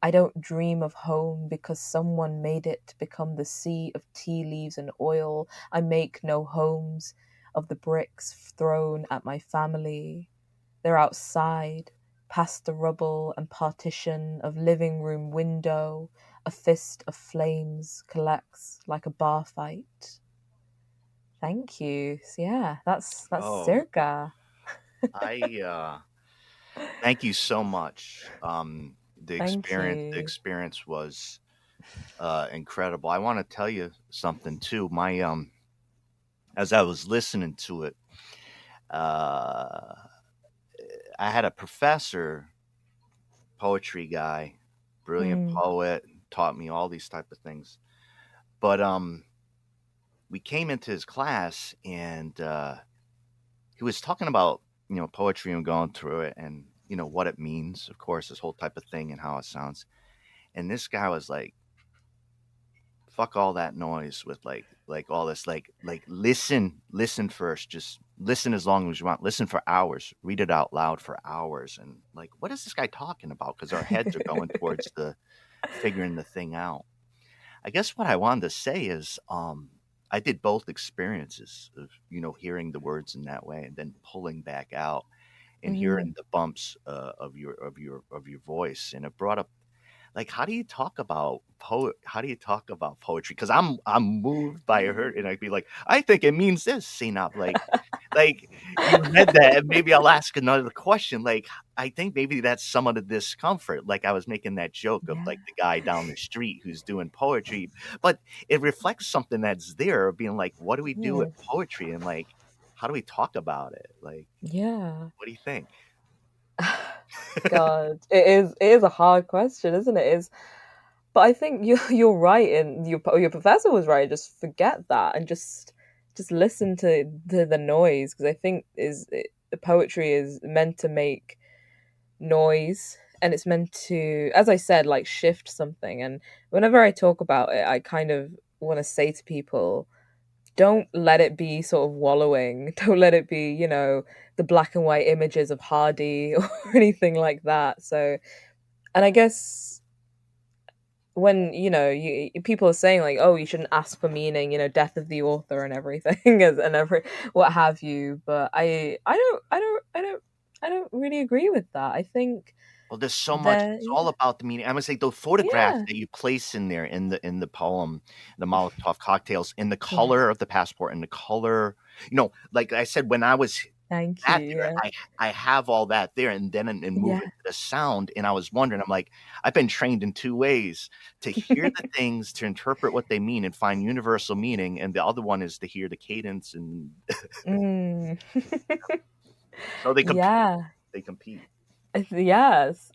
I don't dream of home because someone made it become the sea of tea leaves and oil. I make no homes of the bricks thrown at my family. They're outside, past the rubble and partition of living room window. A fist of flames collects like a bar fight. Thank you. So yeah, that's Oh, Circa. I thank you so much. The Thank you. experience was incredible. I want to tell you something too. My as I was listening to it, uh, I had a professor, poetry guy, brilliant Mm, poet, taught me all these type of things. But we came into his class, and he was talking about poetry and going through it, and what it means, of course, this whole type of thing and how it sounds. And this guy was like, fuck all that noise with like all this, like listen first, just listen as long as you want, listen for hours, read it out loud for hours, and like, what is this guy talking about? Because our heads are going towards the figuring the thing out. I guess what I wanted to say is, I did both experiences of hearing the words in that way and then pulling back out and mhm. hearing the bumps of your voice, and it brought up, like, how do you talk about poetry? Because I'm moved by her, and I'd be like, I think it means this, Zainab. Like you read that, and maybe I'll ask another question. Like, I think maybe that's some of the discomfort. Like, I was making that joke of Yeah. like the guy down the street who's doing poetry, but it reflects something that's there, being like, what do we do with Yeah. poetry, and like, how do we talk about it? Like, Yeah. what do you think? God, it is a hard question, isn't it? But I think you're right, and your professor was right. Just forget that and just listen to the noise, because I think poetry is meant to make noise, and it's meant to, as I said, like shift something. And whenever I talk about it, I kind of want to say to people, don't let it be sort of wallowing. Don't let it be, the black and white images of Hardy or anything like that. So, and I guess when people are saying like, oh, you shouldn't ask for meaning, death of the author and everything, and every what have you, but I don't really agree with that. I think Well, there's so much. that, It's all about the meaning. I'm gonna say the photograph yeah, that you place in there in the poem, the Molotov cocktails, in the yeah, color of the passport, and the color. Like I said, when I was thank you, at there, yeah, I have all that there, and then and move yeah. into the sound. And I was wondering, I'm like, I've been trained in two ways: to hear the things, to interpret what they mean, and find universal meaning, and the other one is to hear the cadence, and Mm. so they compete. Yeah. They compete. Yes,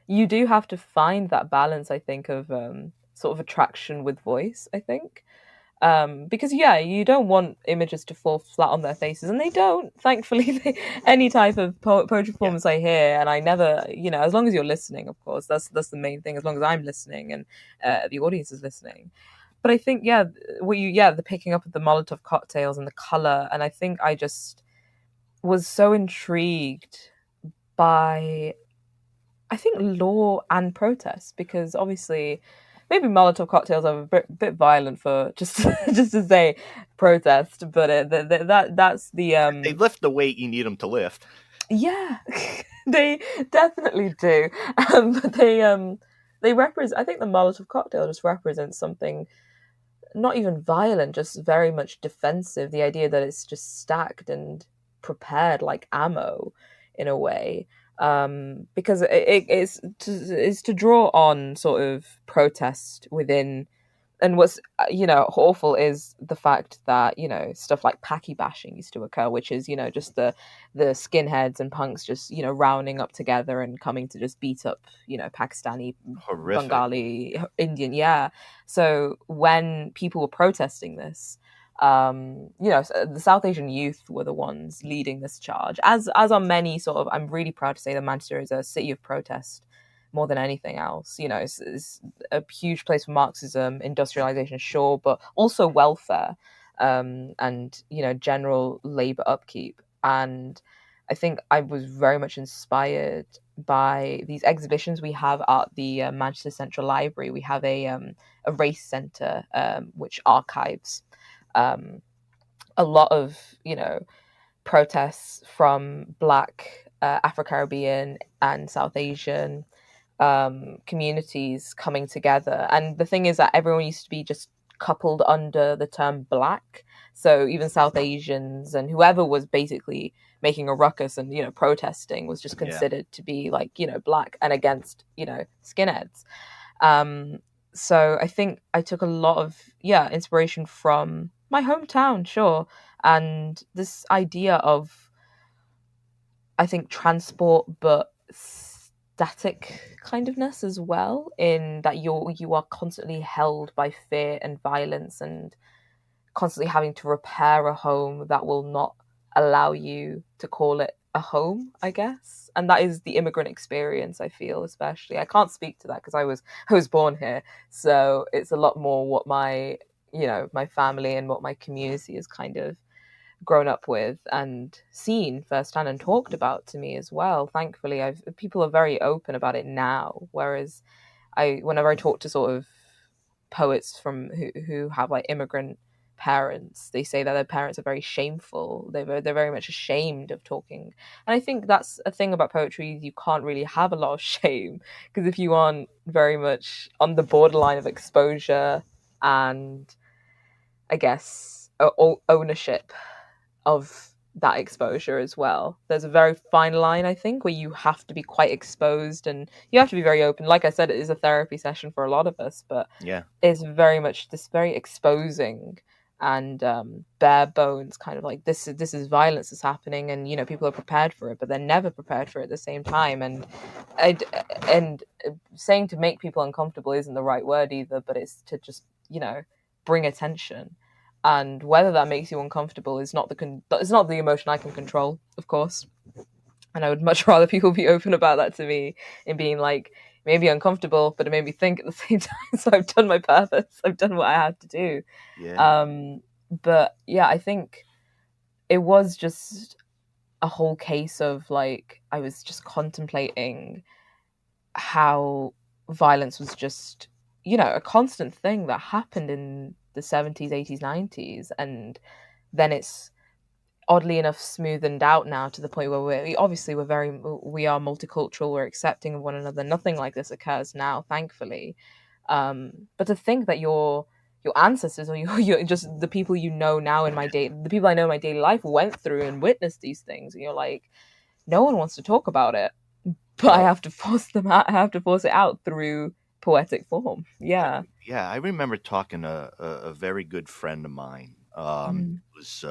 you do have to find that balance, I think, of sort of attraction with voice, I think. Because yeah, you don't want images to fall flat on their faces, and they don't, thankfully. Any type of poetry Yeah. performance I hear, and I never, as long as you're listening, of course, that's the main thing. As long as I'm listening and the audience is listening. But I think, yeah, the picking up of the Molotov cocktails and the color, and I think I just was so intrigued by, I think, law and protest, because obviously maybe Molotov cocktails are a bit violent for just just to say protest, but that's the They lift the weight you need them to lift. yeah, they definitely do. But they represent. I think the Molotov cocktail just represents something not even violent, just very much defensive. The idea that it's just stacked and prepared like ammo, in a way, because it's to draw on sort of protest within. And what's awful is the fact that stuff like Paki bashing used to occur, which is just the skinheads and punks just rounding up together and coming to just beat up Pakistani, Horrific. Bengali, Indian. Yeah. So when people were protesting this, the South Asian youth were the ones leading this charge, as are many sort of. I'm really proud to say that Manchester is a city of protest more than anything else. It's a huge place for Marxism, industrialization, sure, but also welfare, and general labor upkeep. And I think I was very much inspired by these exhibitions we have at the Manchester Central Library. We have a race centre, which archives a lot of protests from Black, Afro-Caribbean, and South Asian communities coming together. And the thing is that everyone used to be just coupled under the term Black. So even South Asians and whoever was basically making a ruckus and protesting was just considered to be like Black and against skinheads. So I think I took a lot of inspiration from my hometown, sure, and this idea of, I think, transport, but static kindness as well, in that you are constantly held by fear and violence, and constantly having to repair a home that will not allow you to call it a home, I guess. And that is the immigrant experience, I feel. Especially, I can't speak to that because I was born here, so it's a lot more what my my family and what my community has kind of grown up with and seen firsthand and talked about to me as well. Thankfully, people are very open about it now, whereas whenever I talk to sort of poets from who have like immigrant parents, they say that their parents are very shameful. They're very much ashamed of talking. And I think that's a thing about poetry. You can't really have a lot of shame, because if you aren't very much on the borderline of exposure and, I guess, ownership of that exposure as well, there's a very fine line, I think, where you have to be quite exposed and you have to be very open. Like I said, it is a therapy session for a lot of us, but Yeah. it's very much this very exposing and bare bones kind of like this is violence is happening, and people are prepared for it, but they're never prepared for it at the same time. And and saying to make people uncomfortable isn't the right word either, but it's to just bring attention. And whether that makes you uncomfortable is it's not the emotion I can control, of course. And I would much rather people be open about that to me, in being like, maybe uncomfortable, but it made me think at the same time. So I've done my purpose. I've done what I had to do. Yeah. But yeah, I think it was just a whole case of like, I was just contemplating how violence was just, a constant thing that happened in the 70s, 80s, 90s. And then it's oddly enough smoothened out now to the point where we are multicultural, we're accepting of one another. Nothing like this occurs now, thankfully. But to think that your ancestors, or your just the people now the people I know in my daily life went through and witnessed these things, and you're like, no one wants to talk about it, but I have to force them out. I have to force it out through poetic form. Yeah. I remember talking to a very good friend of mine. Was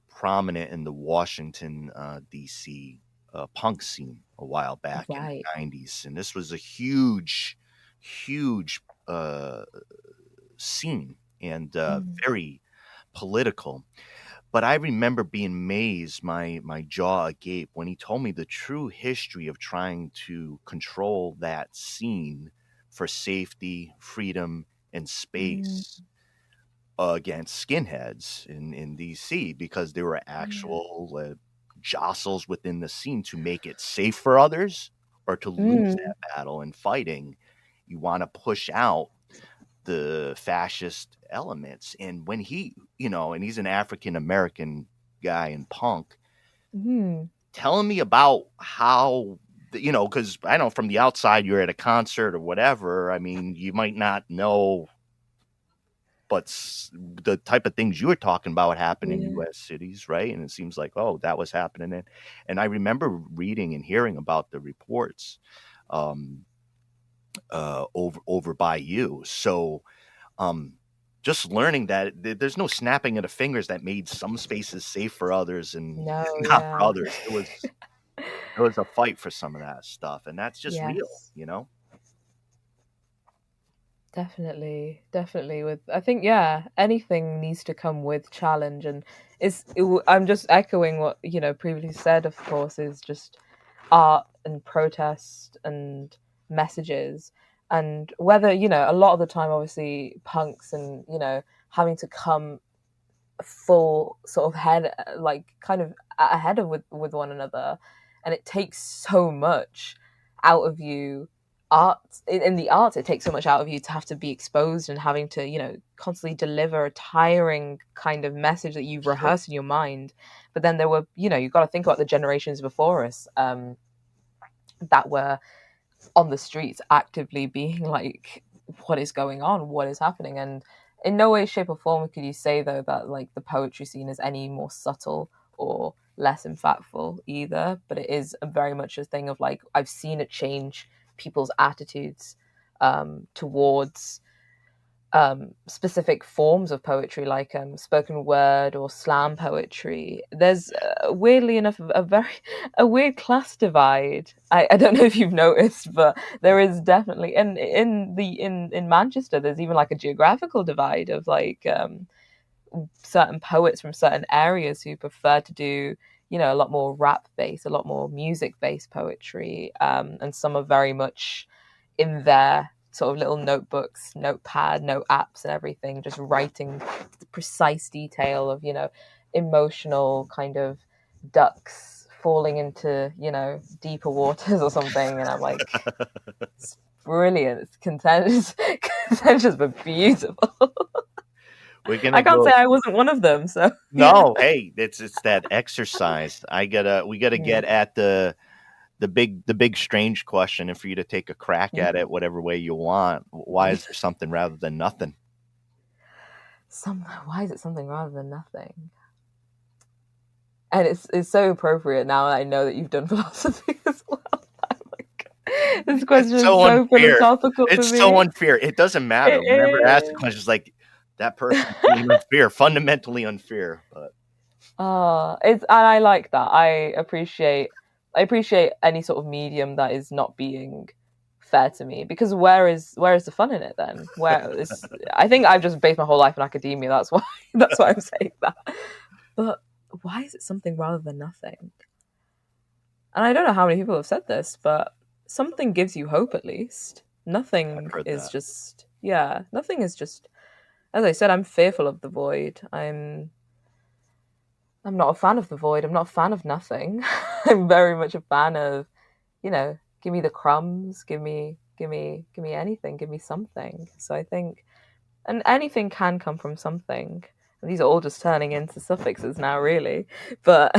prominent in the Washington, D.C. Punk scene a while back in the 90s. And this was a huge scene, and very political. But I remember being amazed, my jaw agape, when he told me the true history of trying to control that scene for safety, freedom, and space against skinheads in DC, because there were actual jostles within the scene to make it safe for others, or to lose that battle in fighting. You want to push out the fascist elements. And when he, and he's an African American guy in punk, telling me about how, because I know from the outside, you're at a concert or whatever. I mean, you might not know, but the type of things you were talking about happen in U.S. cities, right? And it seems like, oh, that was happening. And I remember reading and hearing about the reports over by you. So just learning that there's no snapping of the fingers that made some spaces safe for others and not for others. It was a fight for some of that stuff. And that's just real, Definitely. I think, anything needs to come with challenge, and I'm just echoing what previously said. Of course, is just art and protest and messages, and whether a lot of the time, obviously, punks and having to come full sort of head, like kind of ahead of with one another, and it takes so much out of you. In the arts, it takes so much out of you to have to be exposed and having to constantly deliver a tiring kind of message that you've rehearsed in your mind. But then there were you've got to think about the generations before us that were on the streets actively being like, what is going on, what is happening? And in no way, shape or form could you say though that like the poetry scene is any more subtle or less impactful either, but it is very much a thing of like, I've seen it change people's attitudes towards specific forms of poetry, like spoken word or slam poetry. There's weirdly enough a weird class divide. I don't know if you've noticed, but there is definitely, and in Manchester there's even like a geographical divide of like certain poets from certain areas who prefer to do a lot more rap based, a lot more music based poetry, and some are very much in their sort of little notebooks, notepad, note apps and everything, just writing the precise detail of emotional kind of ducks falling into deeper waters or something. And I'm like, it's brilliant, it's contentious but beautiful. I can't say I wasn't one of them. So no, hey, it's that exercise. We gotta get at the big strange question, and for you to take a crack at it whatever way you want. Why is there something rather than nothing? Why is it something rather than nothing? And it's so appropriate now that I know that you've done philosophy as well. This question is so philosophical. It's so unfair. It doesn't matter. Whenever I ask the question, it's like, that person's being unfair, fundamentally unfair. But and I like that. I appreciate any sort of medium that is not being fair to me, because where is the fun in it then? I think I've just based my whole life in academia. That's why I'm saying that. But why is it something rather than nothing? And I don't know how many people have said this, but something gives you hope at least. Nothing is that. just, nothing is just, as I said, I'm fearful of the void. I'm not a fan of the void. I'm not a fan of nothing. I'm very much a fan of, give me the crumbs, give me anything, give me something. So I think, and anything can come from something. And these are all just turning into suffixes now, really. But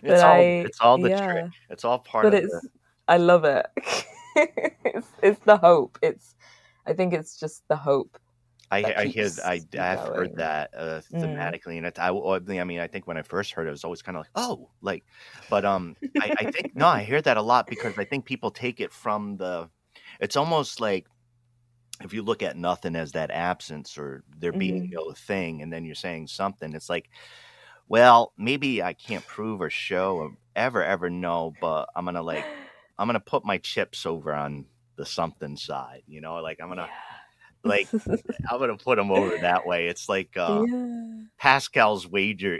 it's all the trick. It's all part of I love it. it's the hope. I think it's just the hope. I've heard that thematically, and I think when I first heard it, it was always kind of like, but I think no, I hear that a lot because I think people take it from it's almost like if you look at nothing as that absence or there being no thing, and then you're saying something, it's like, well, maybe I can't prove or show or ever know, but I'm gonna put my chips over on the something side, like I'm gonna. Like, I'm going to put them over that way. It's like Pascal's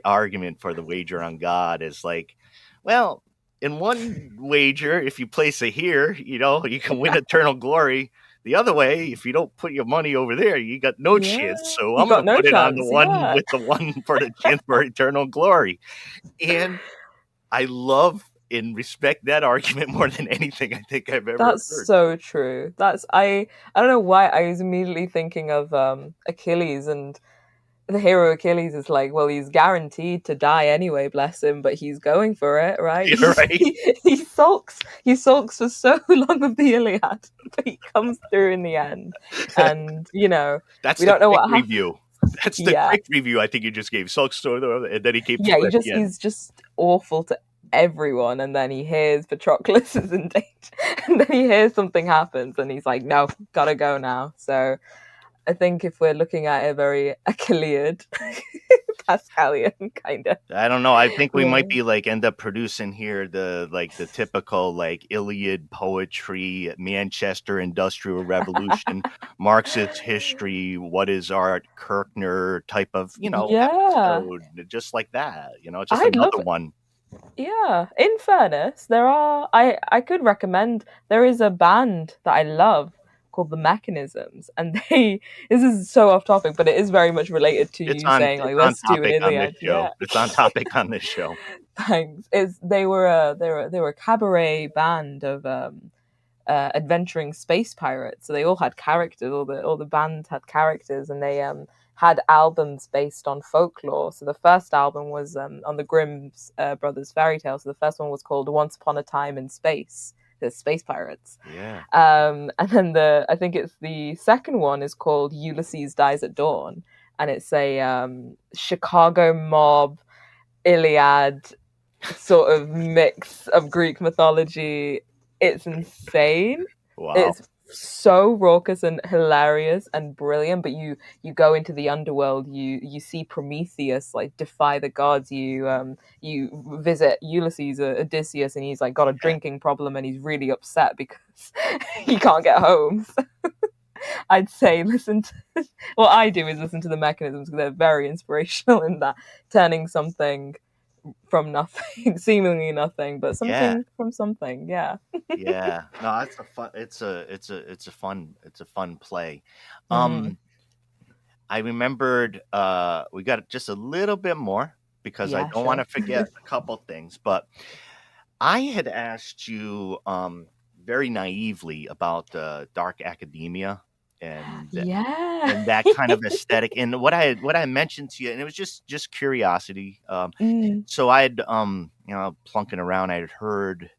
argument for the wager on God is like, well, in one wager, if you place it here, you can win eternal glory. The other way, if you don't put your money over there, you got no chance. So I'm going to put it on the one with the one for the chance for eternal glory. And I love and respect that argument more than anything I think I've ever heard. That's so true. I don't know why I was immediately thinking of Achilles, and the hero Achilles is like, well, he's guaranteed to die anyway, bless him, but he's going for it, right? You're right. He sulks for so long of the Iliad, but he comes through in the end. And that's we don't know what review. That's the quick review I think you just gave. Sulks, and then he came. Yeah, he's just awful to everyone, and then he hears Patroclus is in danger, and then he hears something happens, and he's like, no, gotta go now. So I think if we're looking at it very Achillean, Pascalian kind of, I don't know. I think we might be end up producing here the typical Iliad poetry, Manchester Industrial Revolution, Marxist history, what is art, Kirchner type of episode, just like that. Just another one. Yeah, in fairness, there are. I could recommend. There is a band that I love called The Mechanisms, and this is so off topic, but it is very much related to saying let's do an Iliad. Yeah. It's on topic on this show. Thanks. They were a cabaret band of adventuring space pirates. So they all had characters. All the band had characters, and they had albums based on folklore. So the first album was on the Grimm brothers fairy tale. So the first one was called Once Upon a Time in Space. The space pirates. Yeah. And then I think it's the second one is called Ulysses Dies at Dawn, and it's a Chicago mob Iliad sort of mix of Greek mythology. It's insane. Wow. It's so raucous and hilarious and brilliant, but you go into the underworld, you see Prometheus defy the gods, you visit Ulysses, Odysseus, and he's got a drinking problem and he's really upset because he can't get home. So I'd say what I do is listen to The Mechanisms, because they're very inspirational in that, turning something from nothing, seemingly nothing, but something from something. Yeah. Yeah. No, it's a fun play. I remembered we got just a little bit more because I don't want to forget a couple things, but I had asked you very naively about dark academia and that kind of aesthetic, and what I mentioned to you, and it was just curiosity. So I'd plunking around, I'd heard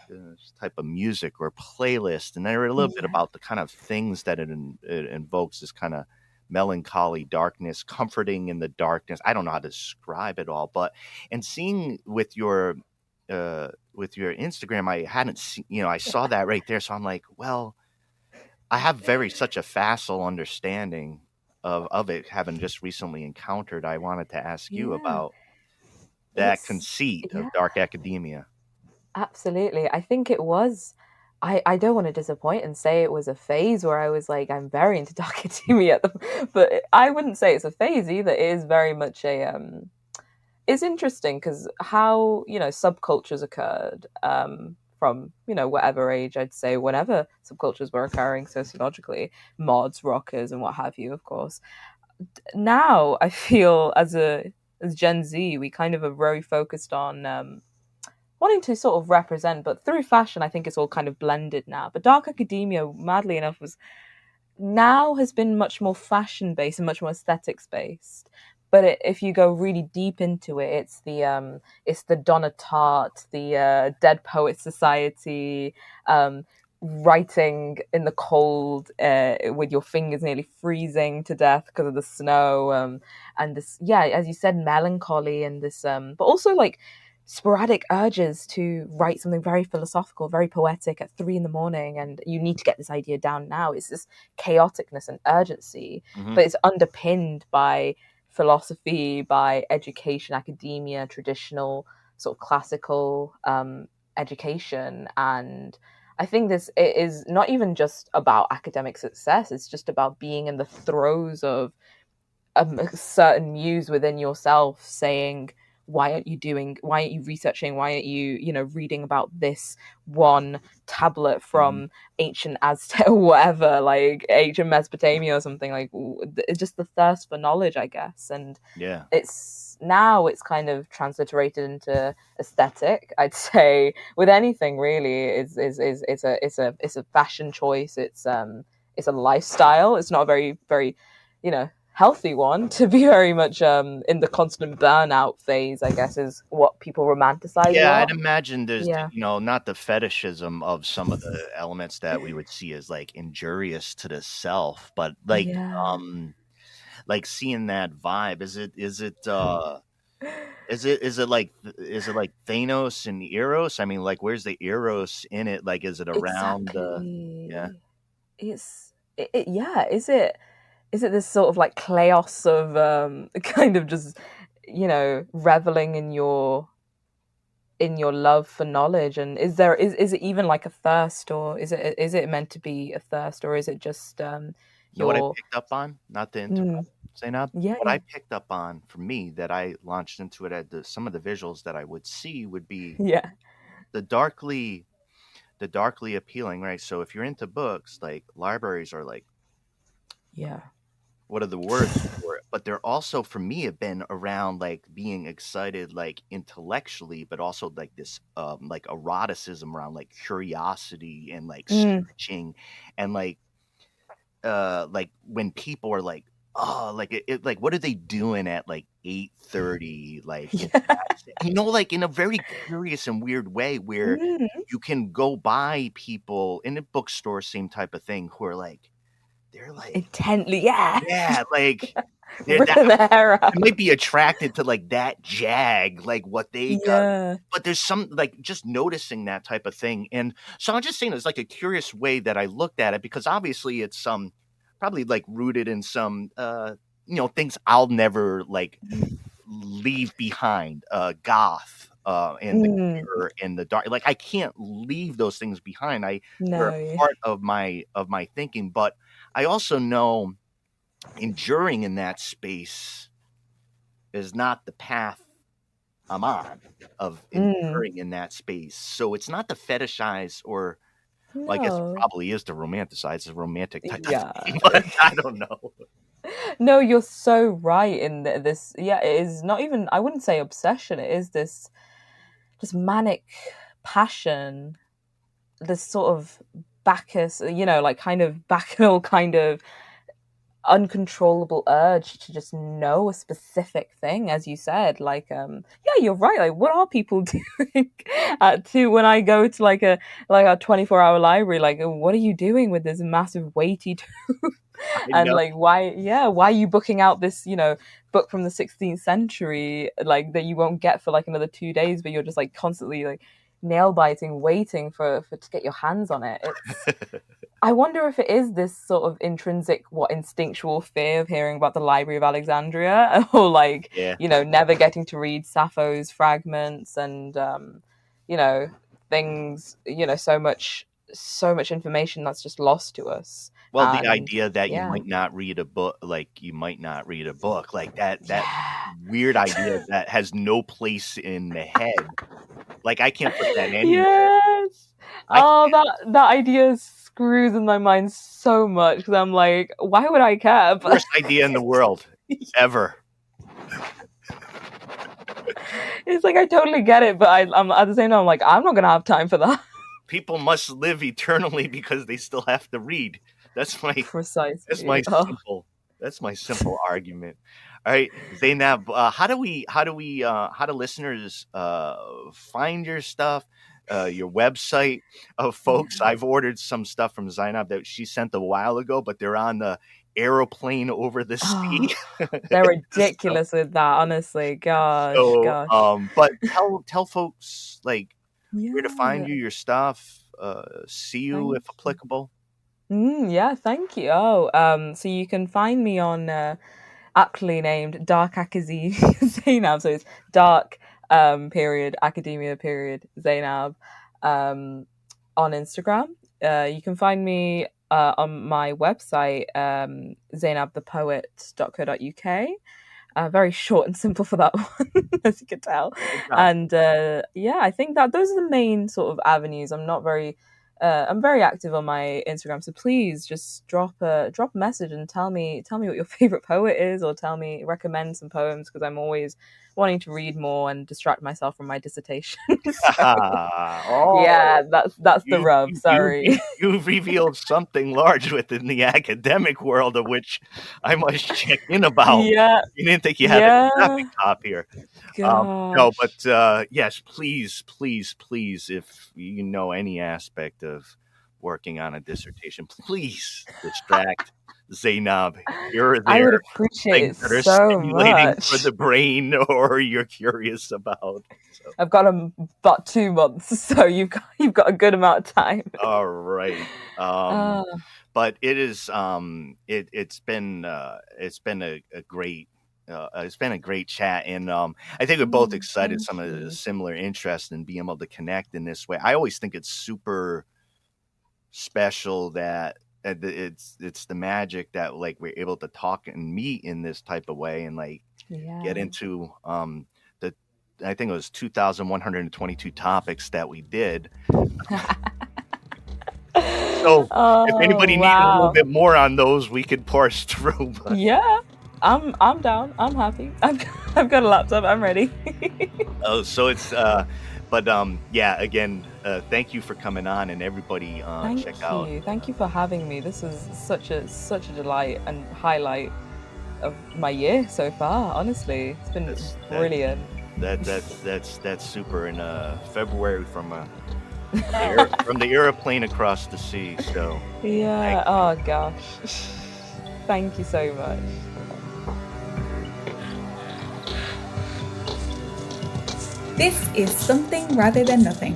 this type of music or playlist, and I read a little bit about the kind of things that it invokes, this kind of melancholy, darkness, comforting in the darkness. I don't know how to describe it all, and seeing with your Instagram, I hadn't seen, I saw that right there, so I'm like, well, I have such a facile understanding of it, having just recently encountered. I wanted to ask you Yeah, about that it's conceit yeah, of dark academia. absolutely. I think it was. I don't want to disappoint and say it was a phase where I was like, I'm very into dark academia, but I wouldn't say it's a phase either. It is very much a it's interesting because how subcultures occurred from whatever age, I'd say, whenever subcultures were occurring sociologically, mods, rockers, and what have you, of course. Now I feel as Gen Z, we kind of are very focused on wanting to sort of represent, but through fashion, I think it's all kind of blended now. But dark academia, madly enough, has been much more fashion based and much more aesthetics based. But if you go really deep into it, it's the Donna Tartt, the Dead Poets Society, writing in the cold with your fingers nearly freezing to death because of the snow, and this, yeah, as you said, melancholy, and this, but also like sporadic urges to write something very philosophical, very poetic at 3 a.m, and you need to get this idea down now. It's this chaoticness and urgency, Mm-hmm. but it's underpinned by philosophy, by education, academia, traditional sort of classical education. And I think it is not even just about academic success, it's just about being in the throes of a certain muse within yourself saying, why aren't you researching, why aren't you reading about this one tablet from ancient Aztec or whatever, like ancient Mesopotamia or something, like it's just the thirst for knowledge, I guess. And Yeah. it's kind of transliterated into aesthetic, I'd say, with anything really. It's a fashion choice, it's a lifestyle. It's not a very, very healthy one to be very much in the constant burnout phase, I guess, is what people romanticize a Yeah, lot. I'd imagine there's, Yeah. not the fetishism of some of the elements that we would see as like injurious to the self, but Yeah. like seeing that vibe. Is it like Thanos and Eros? I mean, like, where's the Eros in it? Like, is it around the? Yeah. Exactly. Yeah. Is it this sort of like chaos of kind of just reveling in your love for knowledge? And is it even like a thirst, or is it meant to be a thirst, or is it just You know what I your picked up on? Not to mm, interrupt, Zainab. yeah, What yeah, I picked up on for me that I launched into it at some of the visuals that I would see would be yeah, the darkly appealing, right? So if you're into books, like libraries are like, yeah, what are the words for it? But they're also, for me, have been around like being excited, like intellectually, but also like this, like eroticism around like curiosity and like searching, and like when people are like, oh, like like what are they doing at like 8:30, like like in a very curious and weird way, where mm, you can go by people in a bookstore, same type of thing, who are like, they're like, intently, yeah, yeah, like they're that ripping their hair I out. might be attracted to like that jag, like what they got. Yeah, But there's some like just noticing that type of thing. And so I'm just saying it's like a curious way that I looked at it, because obviously it's probably like rooted in some things I'll never like leave behind. Goth and the mm, queer and the dark. Like I can't leave those things behind. They're a no, part of my thinking, but I also know enduring in that space is not the path I'm on, of mm, enduring in that space. So it's not to fetishize, or well, I guess it no, probably is to romanticize, a romantic type of yeah. thing, but I don't know. No, you're so right in this. Yeah, it is not even, I wouldn't say obsession. It is this just manic passion, this sort of Bacchus, like kind of bacchanal kind of uncontrollable urge to just know a specific thing, as you said. Like yeah, you're right, like what are people doing when I go to like a 24-hour library, like what are you doing with this massive weighty I and know. like why are you booking out this book from the 16th century, like that you won't get for like another 2 days, but you're just like constantly like nail biting waiting for to get your hands on it. I wonder if it is this sort of intrinsic, instinctual fear of hearing about the Library of Alexandria, or like, Yeah. never getting to read Sappho's fragments and, things, so much information that's just lost to us. Well, the And idea that you yeah, might not read a book, like that yeah, weird idea that has no place in the head. Like, I can't put that anywhere. yes. I Oh, that idea screws in my mind so much because I'm like, why would I care? But Worst idea in the world ever. it's like I totally get it, but I'm at the same time I'm like, I'm not gonna have time for that. People must live eternally because they still have to read. That's my Precisely. That's my simple argument. All right, Zainab, how do listeners find your stuff, your website? Folks, I've ordered some stuff from Zainab that she sent a while ago, but they're on the aeroplane over the sea. They're ridiculous with that, honestly. Gosh. But tell folks like where to find you, your stuff, see you if applicable. Yeah, thank you. So you can find me on aptly named Dark Academia Zainab. So it's dark period academia period Zainab on Instagram. You can find me on my website zainabthepoet.co.uk. Very short and simple for that one, as you can tell. And I think that those are the main sort of avenues. I'm very active on my Instagram, so please just drop a message and tell me what your favorite poet is, or recommend some poems, because I'm always wanting to read more and distract myself from my dissertation. Yeah, that's the rub. Sorry, you've revealed something large within the academic world, of which I must check in about. Yeah, you didn't think you had a traffic cop here. No, but yes, please, if you know any aspect of working on a dissertation, please distract Zainab. I would appreciate it so much. For the brain, or you're curious about. So. I've got about 2 months, so you've got a good amount of time. All right. But it is it's been a great. It's been a great chat, and I think we're both excited. Some of the similar interests in being able to connect in this way. I always think it's super special that it's the magic that like we're able to talk and meet in this type of way, and like get into I think it was 2,122 topics that we did. So if anybody needs a little bit more on those, we could parse through. But. Yeah. I'm down. I'm happy. I've got a laptop. I'm ready. So it's again, thank you for coming on, and everybody check out. Thank you for having me. This was such a delight and highlight of my year so far. Honestly, it's been brilliant. That's super. In February from the airplane across the sea. So yeah. Oh gosh. Thank you so much. This is Something Rather Than Nothing.